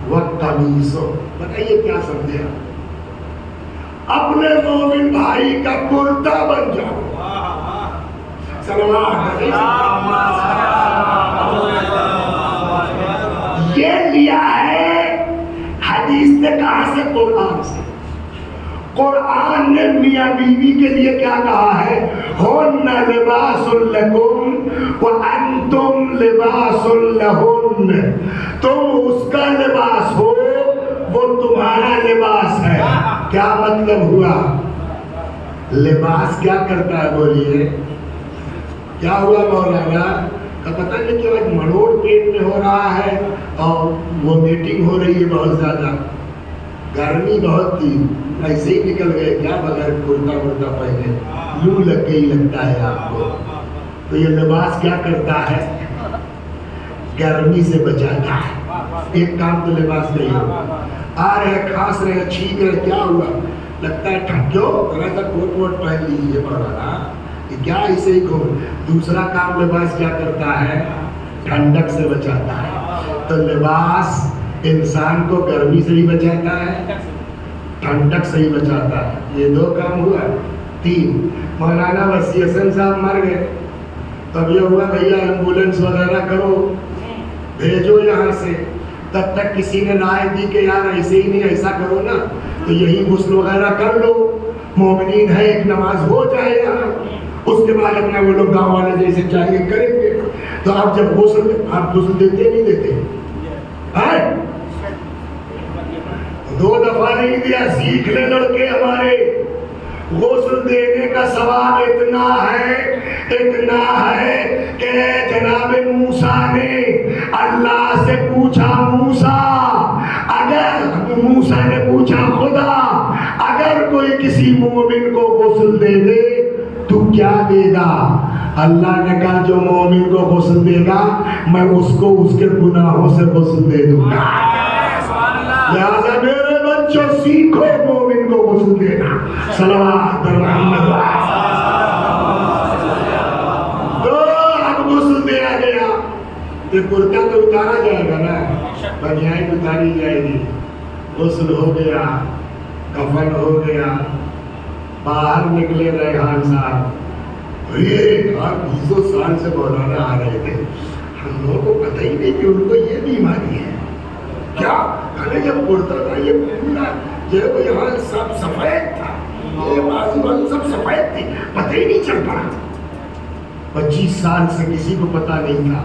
وقمیص، بتائیے کیا سمجھے آپ؟ اپنے مومن بھائی کا کرتا بن جاؤ۔ صلوات یہ لیا ہے حدیث نے کہاں سے؟ قرآن سے۔ قرآن نے میاں بیوی کے لیے کیا کہا ہے؟ ہن لباس لکم وانتم لباس لہن، تم اس کا لباس ہو وہ تمہارا لباس ہے۔ کیا مطلب ہوا؟ لباس کیا کرتا ہے بولیے؟ کیا ہوا مولانا؟ کا پتہ نہیں کیوں ایک مڑوڑ پیٹ میں ہو رہا ہے اور وہ میٹنگ ہو رہی ہے بہت زیادہ، گرمی بہت تھی، ایسے ہی نکل گئے کیا بغیر کرتا ورتا پہنے، لو لگ گئی لگتا ہے آپ کو۔ تو یہ لباس کیا کرتا ہے؟ گرمی سے بچاتا ہے۔ ایک کام تو لباس نہیں ہو، آ رہے کھانس رہے چھینک رہے، کیا ہوا؟ لگتا ہے ٹھنڈو ذرا سا کوٹ ووٹ پہن لیجیے مولانا، کیا ایسے ہی گھوم۔ دوسرا کام لباس کیا کرتا ہے؟ ٹھنڈک سے بچاتا ہے۔ تو لباس انسان کو گرمی سے ہی بچاتا ہے، ٹھنڈک سے ہی بچاتا ہے۔ یہ دو کام ہوا۔ تین، مولانا وسیع حسن صاحب مر گئے، تب یہ ہوا بھیا ایمبولینس وغیرہ کرو، بھیجو یہاں سے۔ تب تک کسی نے رائے دی کہ یار ایسے ہی نہیں، ایسا کرو نا، تو یہی غسل وغیرہ کر لو، مومنین ہے ایک نماز ہو جائے یہاں، اس کے بعد اپنا وہ لوگ گاؤں والے جیسے چاہیے کریں گے۔ تو آپ جب غسل، آپ غسل دیتے نہیں دیتے؟ دو دفعہ نہیں دیا، سیکھ لے لڑکے ہمارے، غسل دینے کا ثواب اتنا ہے کہ جناب موسیٰ نے اللہ سے پوچھا، موسیٰ نے پوچھا خدا اگر کوئی کسی مومن کو غسل دے دے تو کیا دے گا؟ اللہ نے کہا جو مومن کو غسل دے گا میں اس کو اس کے گناہوں سے غسل دے دوں گا۔ لہذا میرے بچوں سیکھو مومن کو غسل دینا۔ صلوات بر محمد۔ تو اب غسل دیا گیا، یہ کرتا تو اتارا جائے گا نا، بنیان اتاری جائے گی۔ غسل ہو گیا، کفن ہو گیا، باہر نکلے ریحان صاحب، یہ 20 سال سے مولانا آ رہے تھے، ہم لوگوں کو پتہ ہی نہیں کہ ان کو یہ بیماری ہے کیا؟ کھانے جب پڑتا تھا یہ پورا جو یہاں سب سفید تھا، یہ بازو سب سفید تھی، پتہ ہی نہیں چل پڑا۔ 25 سال سے کسی کو پتہ نہیں تھا،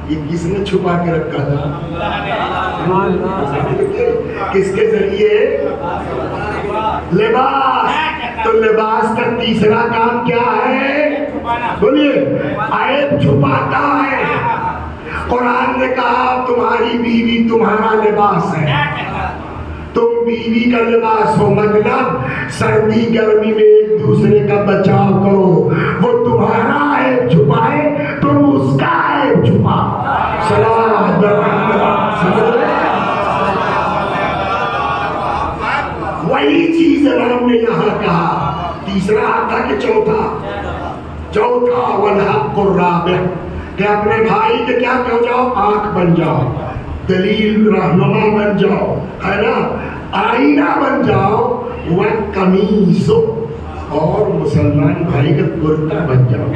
یہ کس نے چھپا کے رکھا تھا؟ کس کے ذریعے؟ لباس. تو لباس کا تیسرا کام کیا ہے؟ بولیے. عیب چھپاتا ہے. قرآن نے کہا تمہاری بیوی تمہارا لباس ہے. تم بیوی کا لباس ہو، مطلب سردی گرمی میں ایک دوسرے کا بچاؤ کرو. وہ تمہارا عیب چھپائے، تم اس کا عیب چھپاؤ. وہی چیز ہم نے یہاں کہا. تیسرا آتا کہ چوتھا والحق الرابع، کہ اپنے بھائی کے کیا ہو جاؤ؟ آنکھ بن جاؤ، دلیل رہنما بن جاؤ، ہے نا، آئینہ بن جاؤ. وَقَمِيصُ، اور مسلمان بھائی کا کرتا بن جاؤ،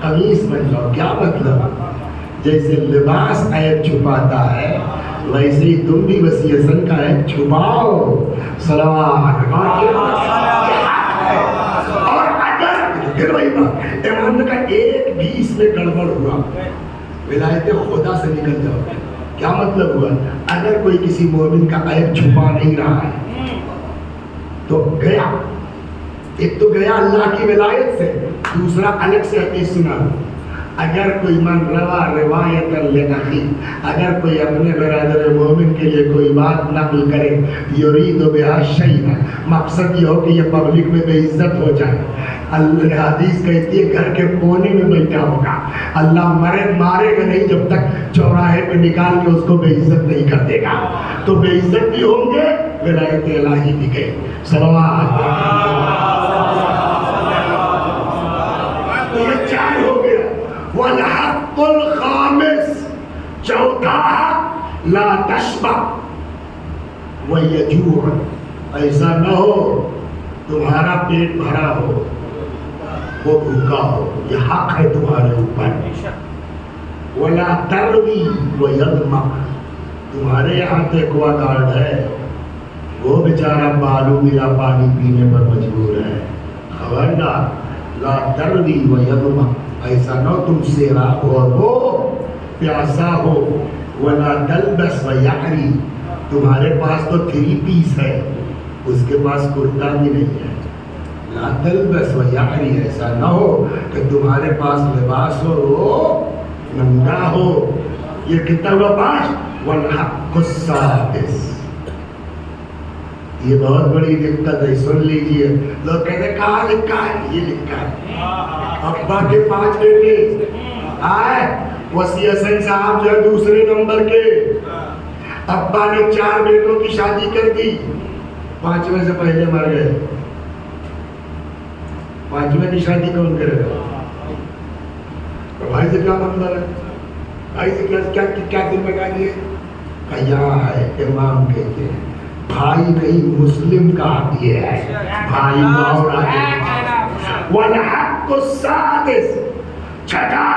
قمیص بن جاؤ. کیا مطلب؟ جیسے لباس عیب چھپاتا ہے، ویسے ہی تم بھی وسیع حسن کا عیب چھپاؤ. صلوات. اور اگر وہی بات امام نے کہا ایک بھی اس میں گڑبڑ ہوا، ولایت خدا سے نکل جاؤ. کیا مطلب ہوا؟ اگر کوئی کسی مومن کا عیب چھپا نہیں رہا ہے تو گیا. ایک تو گیا اللہ کی ولایت سے، دوسرا الگ سے حدیث سنا. اگر کوئی من روا روایت لنخی، اگر کوئی اپنے برادر مومن کے لیے کوئی بات نقل کرے، یرید بہا شیئا، مقصد یہ ہو کہ یہ پبلک میں بے عزت ہو جائے. اللہ حدیث کہتی ہے گھر کے کونے میں بیٹھا ہوگا، اللہ مارے گا نہیں جب تک چوراہے پہ نکال کے اس کو بے عزت نہیں کر دے گا. تو بے عزت بھی ہوں گے، ولایت الہی بھی گئی. صلوات. یہ چار ہو گیا. والحق الخامس، چوتھا لا تشبع ویجوع، ایسا نہ ہو تمہارا پیٹ بھرا ہو وہ بھوکا ہو. یہ حق ہے تمہارے اوپر. ولا تروی ویظمأ، تمہارے یہاں تو ایکوا گارڈ ہے، وہ بیچارہ بالو ملا پانی پینے پر مجبور ہے. خبردار. لا تروی ویظمأ، ایسا نہ تم سیراب ہو اور وہ پیاسا ہو. ولا تلبس ویعری، تمہارے پاس تو 3 پیس ہے، اس کے پاس کرتا بھی نہیں ہے. لا تلبس ویعری، ایسا نہ ہو کہ تمہارے پاس لباس ہو وہ ننگا ہو. یہ کتنا ہوا؟ 5. والحق السادس، یہ بہت بڑی دقت ہے، سن لیجئے. لوگ کہتے ہیں کہاں لکھا ہے؟ یہ لکھا ہے. ابا کے 5 بیٹے آئے، وسیع حسن صاحب جو ہے دوسرے نمبر کے. ابا نے 4 بیٹوں کی شادی کر دی، 5ویں سے پہلے مر گئے. 5ویں کی شادی کون کرے گا؟ بھائی سے کیا مطلب ہے؟ بھائی سے کیا ذمہ داری ہے؟ کیا ہے؟ امام کہتے ہیں بھائی نہیں، مسلم کا حق یہ ہے. بھائی اور آگے. والحق السادس، چھٹا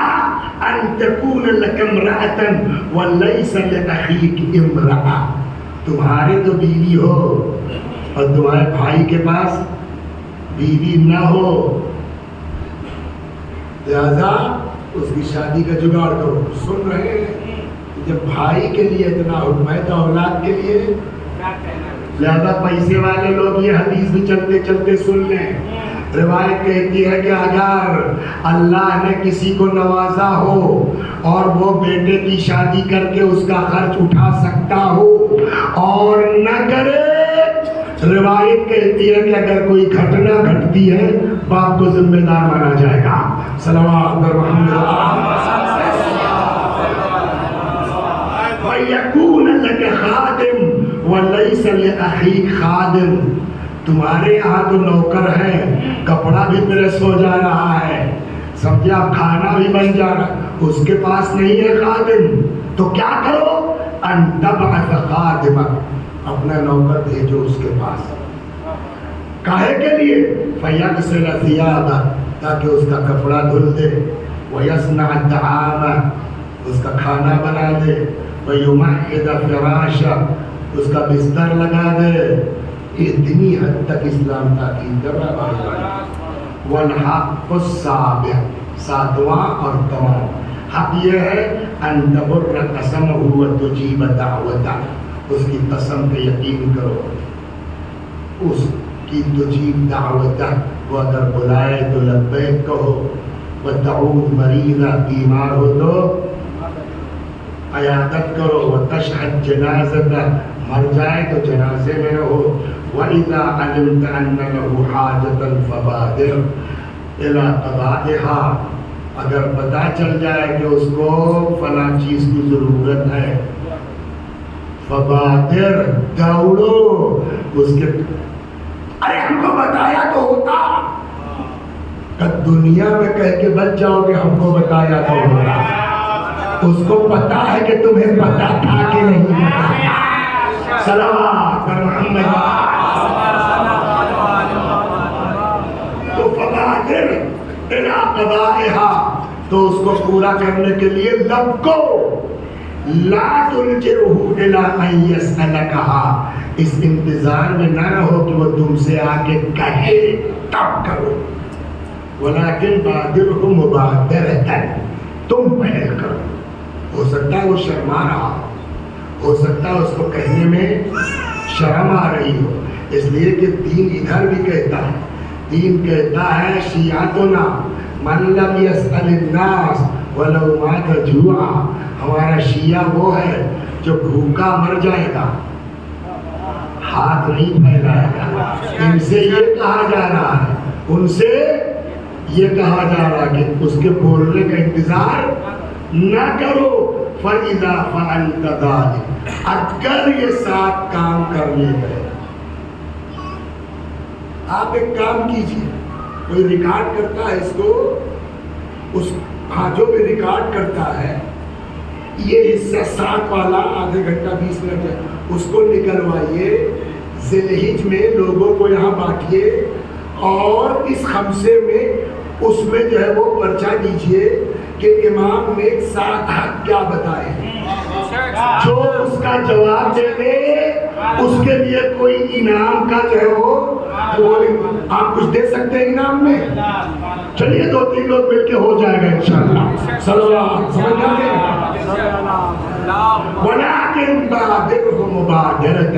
ان تکون لک امرأة ولیس لأخیک امرأة، تمہارے تو بیوی ہو اور تمہارے بھائی کے پاس بیوی نہ ہو، لہذا اس کی شادی کا جگاڑ کرو. سن رہے ہیں؟ جب بھائی کے لیے اتنا حکم ہے تو اولاد کے لیے. لہذا پیسے والے لوگ یہ حدیث بھی چلتے چلتے سن لیں. روایت کہتی ہے کہ اگر اللہ نے کسی کو نوازا ہو اور وہ بیٹے کی شادی کر کے اس کا خرچ اٹھا سکتا ہو اور نہ کرے، روایت کہتی ہے کہ اگر کوئی گھٹنا گھٹتی ہے باپ کو ذمہ دار مانا جائے گا. صلوات محمد. وَيَكُونَ لَكَ خَادِمٌ وَلَيْسَ لِأَخِيكَ خَادِمٌ، تمہارے یہاں تو نوکر ہے، کپڑا بھی پریس ہو جا رہا ہے، سمجھا، کھانا بھی بن جا رہا، اس کے پاس نہیں ہے خادم. تو کیا کرو؟ ان تبعث خادمک، اپنا نوکر بھیجو اس کے پاس. کاہے کے لیے؟ فیغسل ثیابہ، تاکہ اس کا کپڑا دھل دے. ویصنع الطعام، اس کا کھانا بنا دے. ویمہد فراشہ، اس کا بستر لگا دے. اتنی حد تک اسلام تاکید کر رہا ہے. والحق السابع، 7واں اور تمام حق یہ ہے ان تبر قسمہ وتجیب دعوتہ، اس کی قسم پہ یقین کرو اس کی تجیب دعوتہ، وہ اگر بلائے تو لبیک کہو، وتعود مریضہ بیمار ہو تو عیادت کرو، وتشہد جنازتہ مر جائے تو جنازے میں رہو، وَإِذَا عَلِمْتَ أَنَّ لَهُ حَاجَةً فَبَادِرْ إِلَىٰ قَضَائِهَا، اگر پتہ چل جائے کہ اس کو فلاں چیز کی ضرورت ہے، فبادر دوڑو اس کے، ارے ہم کو بتایا تو ہوتا، کہ دنیا میں کہہ کے بچ جاؤ کہ ہم کو بتایا تو ہوتا، اس کو پتا ہے کہ تمہیں پتا تھا کہ نہیں پتا۔ صلوات پر محمد۔ تو فبادر الی قضائها، تو اس کو پورا کرنے کے لیے لب کو، لا تلجئه الی ان یسألکها، اس انتظار میں نہ رہو کہ وہ تم سے آ کے کہے تب کرو، ولیکن بادرہ مبادرۃ، تم پہل کرو۔ ہو سکتا ہے وہ شرما رہا ہو سکتا ہے اس کو کہنے میں شرم آ رہی ہو، اس لیے کہ دین ادھر بھی کہتا ہے، دین کہتا ہے شیعتنا من لم یسأل الناس ولو مات جوعا، ہمارا شیعہ وہ ہے جو بھوکا مر جائے گا، ہاتھ نہیں پھیلائے گا۔ ان سے یہ کہا جا رہا ہے، ان سے یہ کہا جا رہا ہے کہ اس کے بولنے کا انتظار نہ کرو۔ فَإِذَا فَعَلْتَ ذَلِكَ، اگر یہ 7 کام کر لیے گئے، آپ ایک کام کیجئے، کوئی ریکارڈ کرتا ہے اس کو، اس جو بھی ریکارڈ کرتا ہے یہ حصہ 7 والا آدھے گھنٹہ 20 منٹ ہے، اس کو نکلوائیے، ذی الحج میں لوگوں کو یہاں بانٹیے، اور اس خمسے میں اس میں جو ہے وہ پرچہ دیجئے کہ امام نے 7 حق کیا بتائے، جو اس کا جواب دے دے اس کے لیے کوئی انعام کا جو ہے وہ آپ کچھ دے سکتے ہیں انعام میں، چلیے 2-3 لوگ مل کے ہو جائے گا انشاءاللہ۔ صلی اللہ سمجھ جاتے ہیں، ولیکن بادرہ مبادرۃ،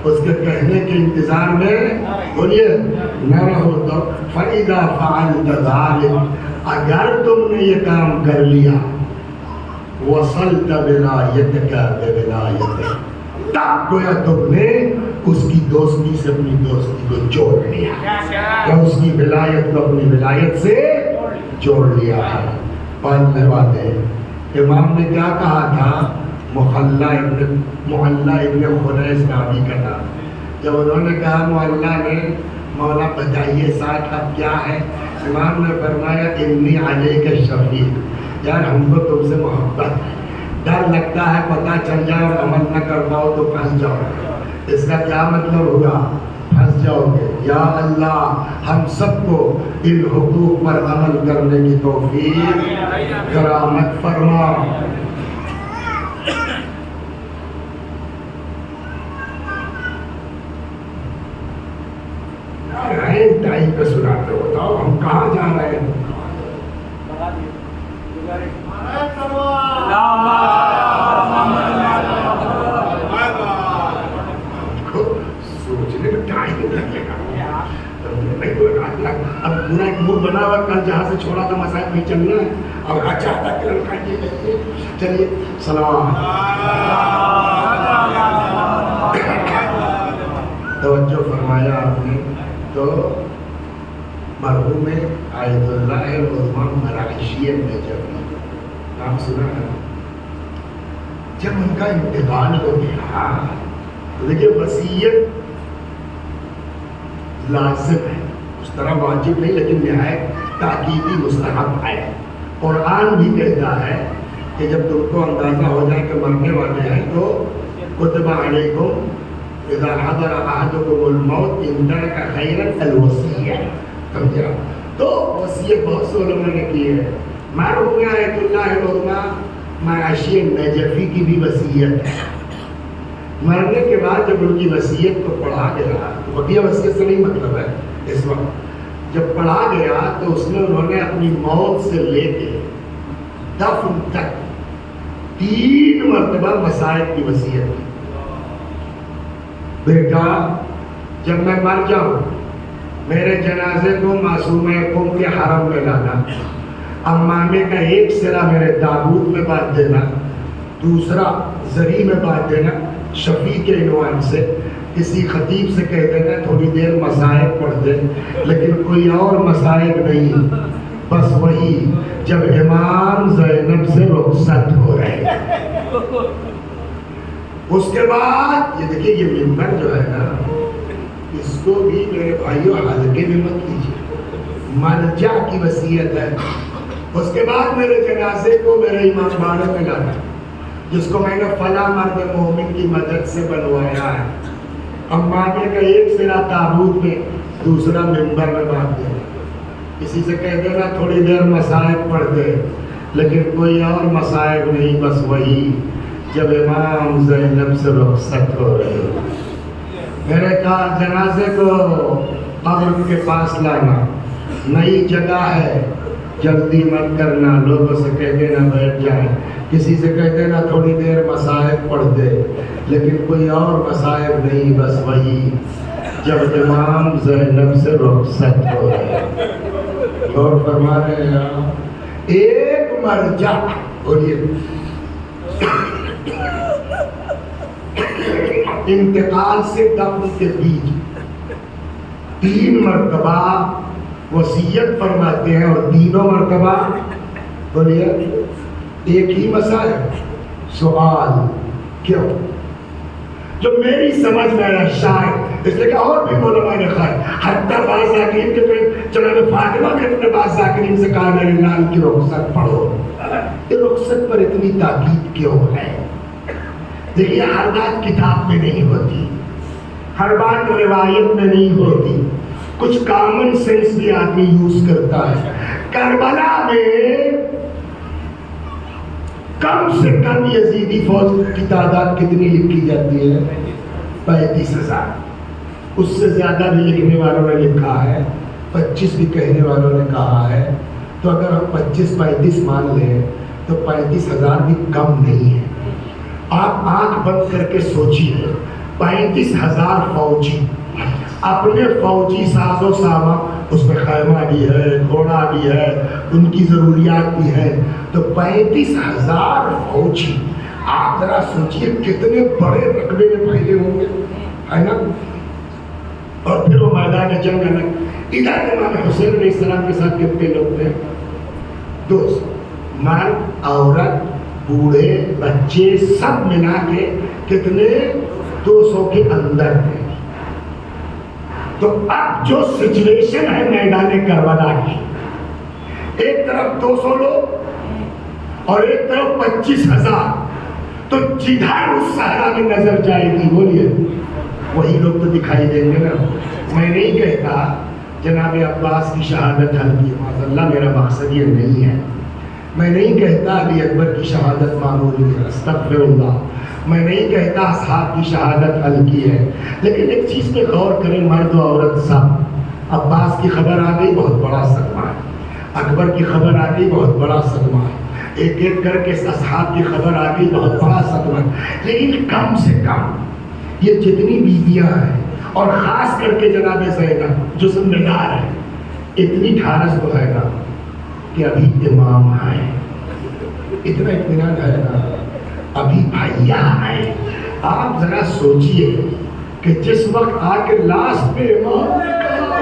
اس کے کہنے کے انتظار میں بولیے نہ رہو۔ تو فَإِذَا فَعَلْتَ ذَلِكَ، اگر تم نے یہ کام کر لیا، وصلت ولایتک بولایتہ، تب گویا تم نے اس کی دوستی سے اپنی دوستی کو جوڑ لیا، یا اس کی ولایت کو اپنی ولایت سے جوڑ لیا ہے۔ پڑھنے والے امام نے کیا کہا تھا، معلّہ ابن خنیس راوی کا نام، جب انہوں نے کہا معلّہ نے مولا بتائیے 7 حق کیا ہے، امام نے فرمایا انی علیک شفیق، یار ہم کو تم سے محبت ہے، ڈر لگتا ہے پتہ چل جائے اور عمل نہ کر پاؤ تو پھنس جاؤ، اس کا کیا مطلب ہوگا، پھنس جاؤ گے۔ یا اللہ ہم سب کو ان حقوق پر عمل کرنے کی توفیق کرامت فرما۔ ٹائم پہ سناتے بتاؤ ہم کہاں جا رہے ہیں، سوچنے میں ٹائم لگے گا، اب پورا ایک موڈ بنا ہوا، کل جہاں سے چھوڑا تھا مسائل میں چلنا ہے، اب چاہتا کہ لڑکا یہ کہتے چلیے سلام۔ توجہ فرمایا آپ نے، تو مرحوم آیت اللہ العظمیٰ مراکشی نجفی نام سنا ہے، جب ان کا انتقال ہو گیا تو دیکھیے وصیت لازم ہے، اس طرح واجب نہیں لیکن نہایت تاکیدی مستحب ہے۔ قرآن بھی کہتا ہے کہ جب تم کو اندازہ ہو جائے کہ مرنے والے ہیں تو کتب علیکم اذا حضر احدکم الموت ان ترک خیرا الوصیہ، سمجھا؟ تو وصیت بہت سے علماء نے کی ہے، مرحوم آیت اللہ العظمیٰ مراکشی نجفی کی بھی وصیت ہے۔ مرنے کے بعد جب ان کی وصیت کو پڑھا گیا، بقیہ وصیت سے نہیں مطلب ہے، اس وقت جب پڑھا گیا تو اس میں انہوں نے اپنی موت سے لے کے دفن تک 3 مرتبہ مسائل کی وصیت کی۔ بیٹا جب میں مر جاؤں میرے جنازے کو معصومہ قم کے حرم میں لانا، امامے کا ایک سرا میرے تابوت میں باندھ دینا، دوسرا زری میں باندھ دینا، شفیع کے عنوان سے کسی خطیب سے کہہ دینا تھوڑی دیر مصائب پڑھ دے، لیکن کوئی اور مصائب نہیں، بس وہی جب امام زینب سے رخصت ہو رہے۔ اس کے بعد یہ دیکھیے یہ منبر جو ہے نا، اس کو بھی میرے بھائیوں حلقے میں مت کیجیے، ملجا کی وصیت ہے۔ اس کے بعد میرے جنازے کو میرے امام باڑے میں لانا، جس کو میں نے فلاں مرد مومن کی مدد سے بنوایا ہے، امامے کا ایک سرا تابوت میں، دوسرا منبر میں باندھ دینا، کسی سے کہہ دینا تھوڑی دیر مصائب پڑھ دے، لیکن کوئی اور مصائب نہیں، بس وہی جب امام زینب سے رخصت ہو رہے ہو۔ میرے جنازے کو قبر کے پاس لانا، نئی جگہ ہے، جلدی مت کرنا، لوگوں سے کہہ دینا بیٹھ جائیں، کسی سے کہہ دینا تھوڑی دیر مصائب پڑھ دے، لیکن کوئی اور مصائب نہیں، بس وہی جب امام زینب سے رخصت ہو رہے۔ اور فرما رہے ہیں ایک مرجع، بولیے انتقال سے دفن کے بیچ 3 مرتبہ وصیت فرماتے ہیں، اور تینوں مرتبہ بولیے ایک ہی مسئلہ ہے۔ سوال کیوں؟ جو میری سمجھ میں آیا شاید، اس لیے کہ اور بھی علماء نے خیر حتی بعض ذاکرین کے جناب فاطمہ نے اپنے بعض ذاکرین سے کہا میرے لال کی رخصت پڑھو۔ یہ رخصت پر اتنی تاکید کیوں ہے؟ دیکھیے ہر بات کتاب میں نہیں ہوتی، ہر بات روایت میں نہیں ہوتی، کچھ کامن سینس بھی آدمی یوز کرتا ہے۔ کربلا میں کم سے کم یزیدی فوج کی تعداد کتنی لکھی جاتی ہے؟ 35,000۔ اس سے زیادہ بھی لکھنے والوں نے لکھا ہے، 25 بھی کہنے والوں نے کہا ہے، تو اگر ہم 25-35 مان لیں تو 35,000 بھی کم نہیں ہے۔ آپ آنکھ بند کر کے سوچیے، 35,000 فوجی، اپنے فوجی ساز و سامان، اس میں خیمہ بھی ہے، گھوڑا بھی ہے، ان کی ضروریات بھی ہے، تو 35,000 فوجی، آپ ذرا سوچیے کتنے بڑے رقبے میں پھیلے ہوں گے، ہے نا؟ اور پھر وہ میدان جنگ الگ، ادھر امام حسین علیہ السلام کے ساتھ کتنے لوگ تھے؟ 200، مرد عورت بوڑھے بچے سب ملا کے کتنے؟ 200 کے اندر تھے۔ تو اب جو سچویشن ہے میدان کربلا کی، ایک طرف 200 لوگ اور ایک طرف 25,000، تو جدھر اس صحرا میں نظر جائے گی بولیے وہی لوگ تو دکھائی دیں گے نا۔ میں نہیں کہتا جناب عباس کی شہادت ہلکی، معاذ اللہ میرا مقصد یہ نہیں ہے، میں نہیں کہتا علی اکبر کی شہادت معمولی ہے، استغفر اللہ، میں نہیں کہتا اصحاب کی شہادت ہلکی ہے، لیکن ایک چیز پہ غور کریں، مرد و عورت سب، عباس کی خبر آ گئی بہت بڑا صدمہ ہے، اکبر کی خبر آ گئی بہت بڑا صدمہ ہے، ایک ایک کر کے اصحاب کی خبر آ گئی بہت بڑا صدمہ ہے، لیکن کم سے کم یہ جتنی بیویاں ہیں اور خاص کر کے جناب زینب جو ذمہ دار ہے، اتنی ٹھارس تو ہے نا کہ ابھی امام آئے، اتنا اطمینان ہے نا ابھی بھائیا آئے۔ آپ ذرا سوچئے کہ جس وقت آ کے لاسٹ پہ امام نے کہا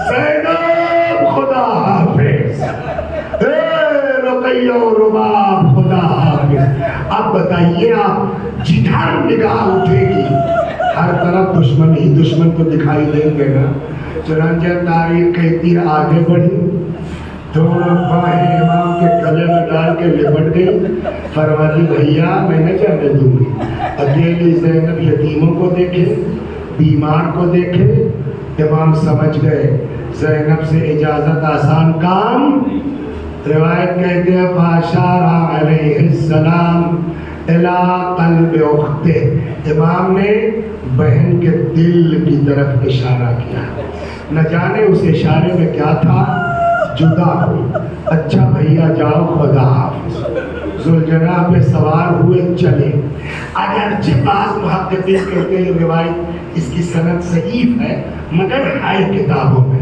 زینب خدا حافظ، اے رقیہ و رباب خدا حافظ، اب بتائیے آپ جدھر نگاہ اٹھے گی ہر طرف دشمن ہی دشمن تو دکھائی دیں گے نا۔ چنانچہ تاریخ کہتی ہے آگے بڑھی، دونوں باہیں امام کے گلے میں ڈال کے لپٹ گئی، فرماتی بھیا میں نہ جانے دوں گی، اکیلی زینب یتیموں کو دیکھے، بیمار کو دیکھے۔ امام سمجھ گئے زینب سے اجازت آسان کام، روایت کہتے ہیں فاشارہ علیہ السلام الی قلب اختہ، امام نے بہن کے دل کی طرف اشارہ کیا، نہ جانے اس اشارے میں کیا تھا، جدا ہو، اچھا بھیا جاؤ خدا حافظ۔ ذوالجناح پہ سوار ہوئے چلے. اگرچہ بعض محققین کہتے ہیں روایت اس کی سند ضعیف ہے مگر ہے کتابوں میں.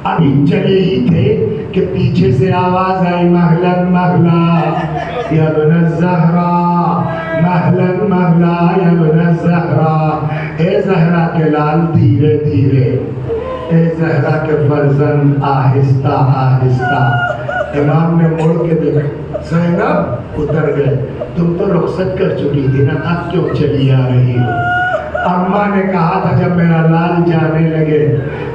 ابھی چلے ہی تھے کہ پیچھے سے آواز آئی مہلن مہلا یا ابن الزہرا، مہلن مہلا یا ابن الزہرا، اے زہرا کے لال دھیرے دھیرے، اے زہرا کے فرزند آہستہ آہستہ. امام نے مڑ کے دیکھا، زینب اتر گئے، تم تو رخصت کر چکی تھی نا، اب کیوں چلی آ رہی ہو؟ اماں نے کہا تھا جب میرا لال جانے لگے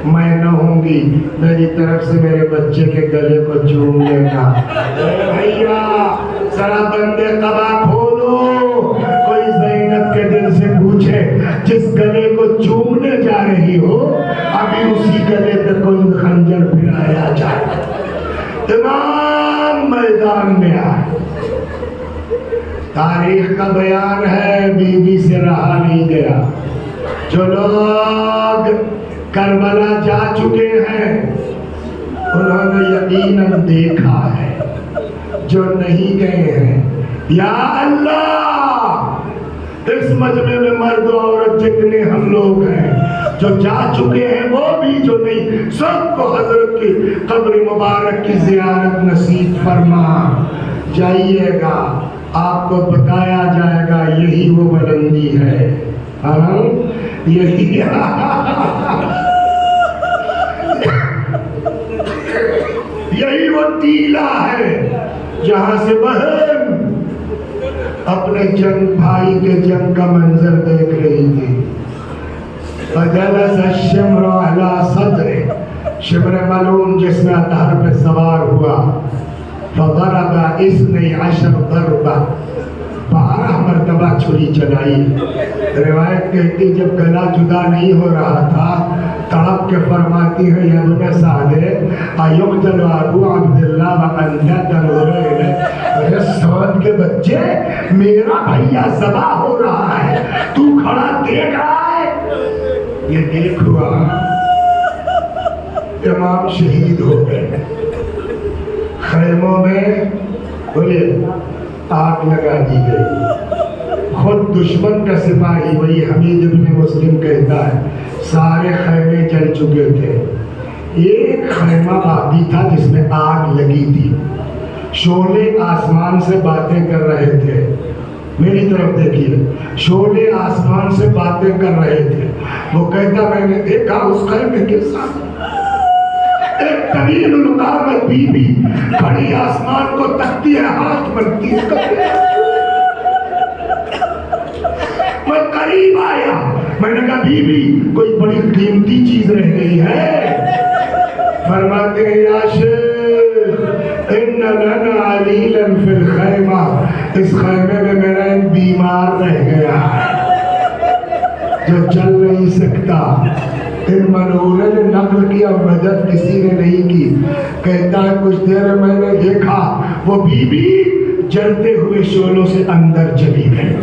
میں نہ ہوں گی، میری طرف سے میرے بچے کے گلے کو چوم لینا. بھیا ذرا بندے قبا کھولو، کوئی زینب کے دل سے پوچھے جس گلے کو چومنے جا رہی ہو ابھی اسی گلے پہ کوئی خنجر پھرایا جائے. تمام میدان میں آئے. تاریخ کا بیان ہے بی بی سے رہا نہیں گیا. جو لوگ کربلا جا چکے ہیں انہوں نے یقیناً دیکھا ہے، جو نہیں گئے ہیں یا اللہ اس مجمع میں مرد و عورت جتنے ہم لوگ ہیں جو جا چکے ہیں وہ بھی جو نہیں، سب کو حضرت کی قبر مبارک کی زیارت نصیب فرما. جائیے گا آپ کو بتایا جائے گا یہی وہ بلندی ہے، ہاں یہی وہ ٹیلا ہے جہاں سے بہن اپنے جنگ بھائی کے جنگ کا منظر دیکھ رہی تھی. فجلس الشمر علی صدر، شمر ملعون جس میں اطہر پہ سوار ہوا. فضرب 12 ضربہ، 12 مرتبہ چھری چلائی. روایت کہتی جب گلا جدا نہیں ہو رہا تھا تڑپ کے فرماتی ہے یا ابن سعد ایقتل ابو عبداللہ وانت تنظر الیہ، میرے سعد کے بچے میرا بھیا ذبح ہو رہا ہے تو کھڑا دیکھ رہا ہے. یہ دیکھ ہوا امام شہید ہو گئے. خیموں میں بولے آگ لگا دی گئی. خود دشمن کا سپاہی وہی حمید ابن مسلم کہتا ہے سارے خیمے جل چکے تھے، ایک خیمہ باقی تھا جس میں آگ لگی تھی. شعلے آسمان سے باتیں کر رہے تھے. میری طرف دیکھیے، شعلے آسمان سے باتیں کر رہے تھے. وہ کہتا میں نے دیکھا اس خیمے کے ساتھ ایک طویل القامت بی بی کھڑی آسمان کو تکتی ہے، ہاتھ بنتی ہے. میں قریب آیا، میں نے کہا بی بی کوئی بڑی قیمتی چیز رہ گئی ہے. فرماتے ہیں یا شیخ ان لنا علیلا فی الخیمہ، اس خیمے میں میرا ایک بیمار رہ گیا ہے جو چل نہیں سکتا. ان ملعونہ نے نقل کیا، مدد کسی نے نہیں کی. کہتا ہے کچھ دیر میں نے دیکھا وہ بی بی جلتے ہوئے شعلوں سے اندر چلی گئی.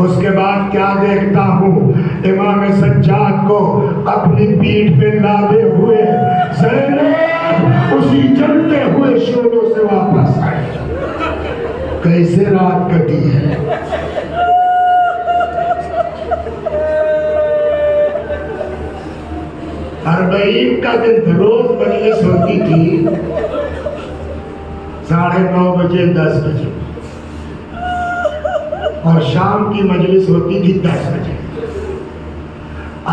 اس کے بعد کیا دیکھتا ہوں امام سجاد کو اپنی پیٹھ پہ لادے ہوئے زینب اسی جلتے ہوئے شعلوں سے واپس آئے. کیسے رات کٹی ہے. اربعین کا دن روز مجلس ہوتی تھی 9:30 بجے 10 بجے، اور شام کی مجلس ہوتی تھی 10 بجے.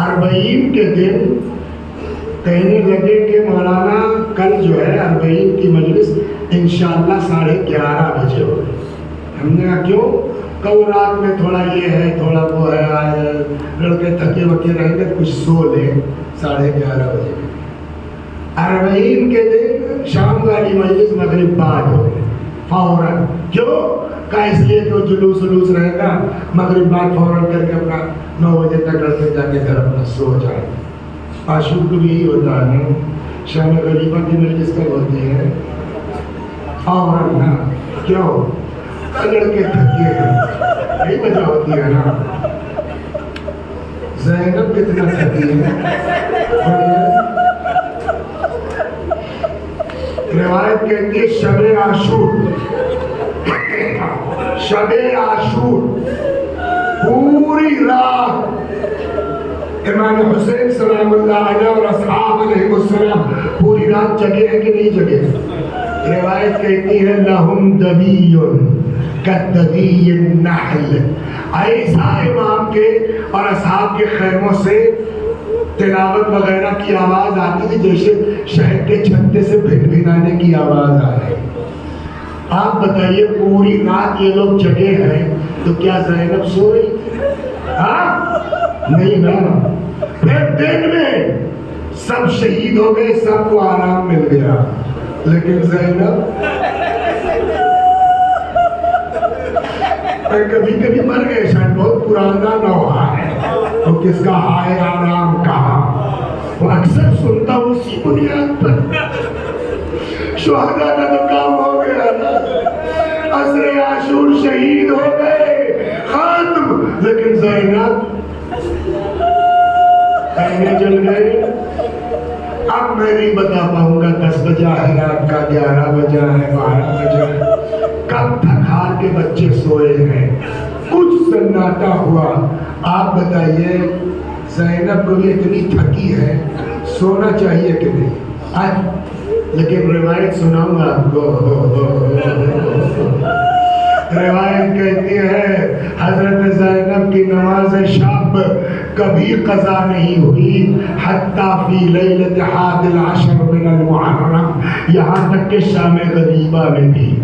اربعین کے دن کہنے لگے کہ مولانا کل جو ہے اربعین کی مجلس انشاءاللہ 11:30 بجے ہوگی. ہم نے کہا کیوں؟ کہ رات میں تھوڑا یہ ہے تھوڑا وہ ہے، لڑکے تھکے وکے رہیں گے کچھ سو لیں 11:30 بجے. اربعین کے دن شام والی مجلس مغرب بعد ہوگی فوراً. کیوں؟ کہ اس لیے تو جلوس رہے گا، مغرب بعد فوراً کر کے اپنا 9 بجے تک لڑکے جا کے گھر اپنا سو جائیں. عاشق بھی یہی ہوتا ہے نا، شام غریبہ کی مجلس کب ہوتی ہے؟ فوراً نا. کیوں؟ لڑکے تھکے ہیں، یہی وجہ ہوتی ہے نا. زینب کتنا تھکی ہے. روایت کہتی ہے شب عاشور شب عاشور پوری رات امام حسین سلام اللہ علیہ اور اصحاب علیہ السلام پوری رات جگے ہیں کہ نہیں جگے؟ روایت کہتی ہے لہم دبی کدبی النحل، ایسا امام کے اور اصحاب کے خیموں سے تلاوت وغیرہ کی آواز آتی تھی جیسے شہر کے چھتے سے بھن بھنانے کی آواز آ رہی۔ آپ بتائیے پوری رات یہ لوگ جگے ہیں تو کیا زینب سو رہی تھی؟ ہاں نہیں نا۔ پھر دن میں سب شہید ہو گئے، سب کو آرام مل گیا، لیکن زینب کبھی کبھی مر گئے، شاید بہت پرانا نوحہ ہے، تو کس کا ہائے آرام کہاں؟ وہ اکثر سنتا ہوں اسی بنیاد پر، شہداء کا تو کام ہو گیا نا، عصر عاشور شہید ہو گئے، ختم، لیکن زینب خیمے جل گئے۔ اب میں نہیں بتا پاؤں گا 10 بجا ہے رات کا، 11 بجا ہے، 12 بجا ہے، کب تک ہار کے بچے سوئے ہیں، کچھ سناٹا ہوا۔ آپ بتائیے زینب کو بھی اتنی تھکی ہے، سونا چاہیے کہ نہیں؟ لیکن روایت سناؤں گا آپ کو، روایت کہتی ہے حضرت زینب کی نماز شب کبھی قضا نہیں ہوئی حتیٰ فی لیلۃ 11 من المحرم، یہاں تک کہ شام غریبہ میں بھی۔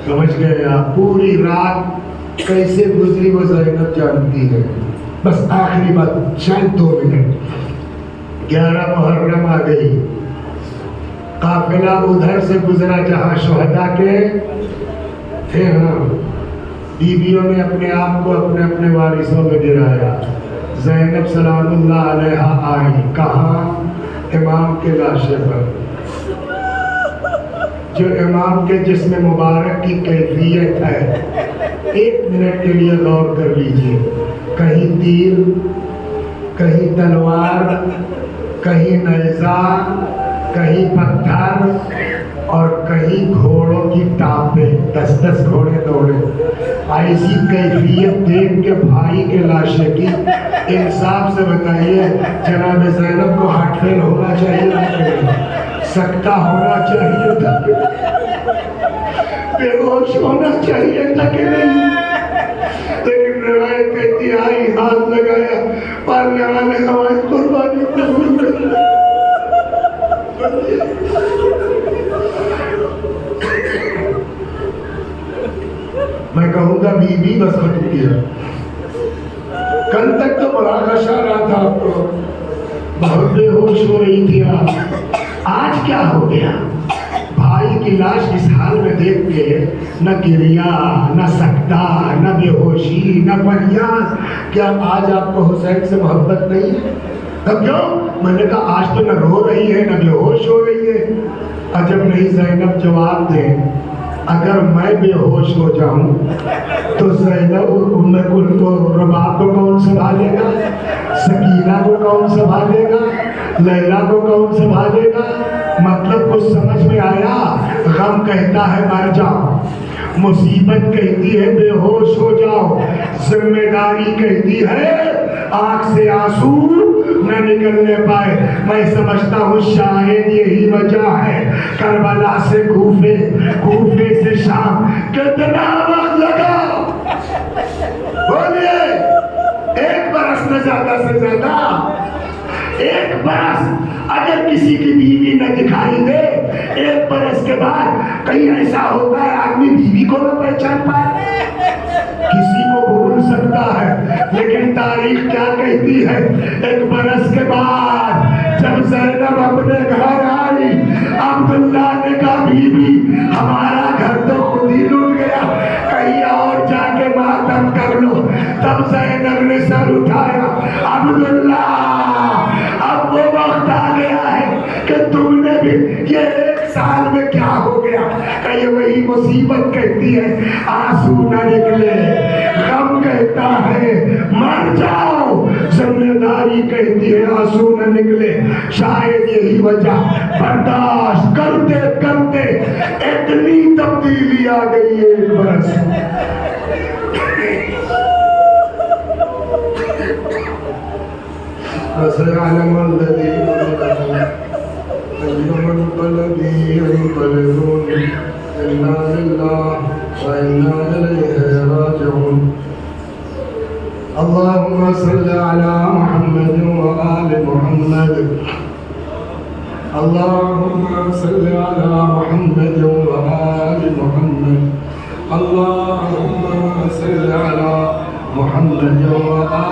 سمجھ گئے آپ؟ پوری رات کیسے گزری وہ زینب جانتی ہے۔ بس آخری بات، شاید 2 منٹ، 11 محرم آ گئی، قافلہ ادھر سے گزرا جہاں شہداء کے تھے، ہاں بیویوں نے اپنے آپ کو اپنے اپنے وارثوں میں گرایا۔ زینب سلام اللہ علیہ آئی، کہاں؟ امام کے لاشے پر۔ جو امام کے جسم مبارک کی کیفیت ہے، 1 منٹ کے لیے غور کر لیجیے، کہیں تیر، کہیں تلوار، کہیں نیزہ، کہیں پتھر اور کہیں گھوڑوں کی ٹانپیں، 10 گھوڑے دوڑے۔ ایسی کیفیت دیکھ کے بھائی کے لاشے کی، انصاف سے بتائیے جناب زینب کو ہارٹ فیل ہونا چاہیے تھا، سکتہ ہونا چاہیے تھا، بے ہوش ہونا چاہیے تھا کہ نہیں؟ لیکن روایت کہتی آئی، ہاتھ لگایا، پالنے والے ہماری قربانی قبول کر لے۔ میں کہوں گا بی بی بس ختم کیا۔ کل تک تو بڑا غشا رہا تھا آپ کو، بہت بے ہوش ہو رہی تھی آپ، آج کیا ہو گیا؟ بھائی کی لاش اس حال میں دیکھ کے نہ گریا، نہ سکتا، نہ بے ہوشی، نہ فریاد۔ کیا آج آپ کو حسین سے محبت نہیں ہے؟ تب کیوں؟ میں نے کہا آج تو نہ رو رہی ہے نہ بے ہوش ہو رہی ہے۔ عجب نہیں زینب جواب دے، اگر میں بے ہوش ہو جاؤں تو زینب ام کلثوم رباب کو کون سنبھالے گا؟ سکینہ کو کون سنبھالے گا؟ لیلا کو کون سنبھالے گا؟ مطلب کچھ سمجھ میں آیا؟ غم کہتا ہے مر جاؤ، مصیبت کہتی ہے بے ہوش ہو جاؤ، ذمہ داری کہتی ہے آنکھ سے آنسو نہ نکلنے پائے۔ میں سمجھتا ہوں شاید یہی وجہ ہے کربلا سے کوفے، کوفے سے شام کتنا وقت لگا؟ بولیے، 1 برس میں زیادہ سے زیادہ 1 برس۔ اگر کسی کی بیوی نہ دکھائی دے 1 برس کے بعد، کہیں ایسا ہوتا ہے آدمی بیوی کو نہ پہچان پائے، کسی کو بھول سکتا ہے، لیکن تاریخ کیا کہتی ہے؟ 1 برس کے بعد جب زینب اپنے گھر آئی، عبداللہ نے کہا بیوی ہمارا گھر تو خود ہی لوٹ گیا، کہیں اور جا کے ماتم کر لو۔ تب زینب نے سر اٹھایا، عبداللہ اب وہ وقت آ گیا ہے کہ تم نے بھی، یہ 1 سال میں کیا ہو گیا؟ کہ یہ وہی مصیبت کہتی ہے آنسو نہ نکلے، غم کہتا ہے مر جاؤ، ذمہ داری کہتی ہے آنسو نہ نکلے۔ شاید یہی وجہ، برداشت کرتے کرتے اتنی تبدیلی آ گئی ہے ایک برس فسيعلم الذين ظلموا أي منقلب ينقلبون إنا لله وإنا إليه راجعون اللهم صل على محمد وآل محمد اللهم صل على محمد وآل محمد اللهم صل على محمد وآل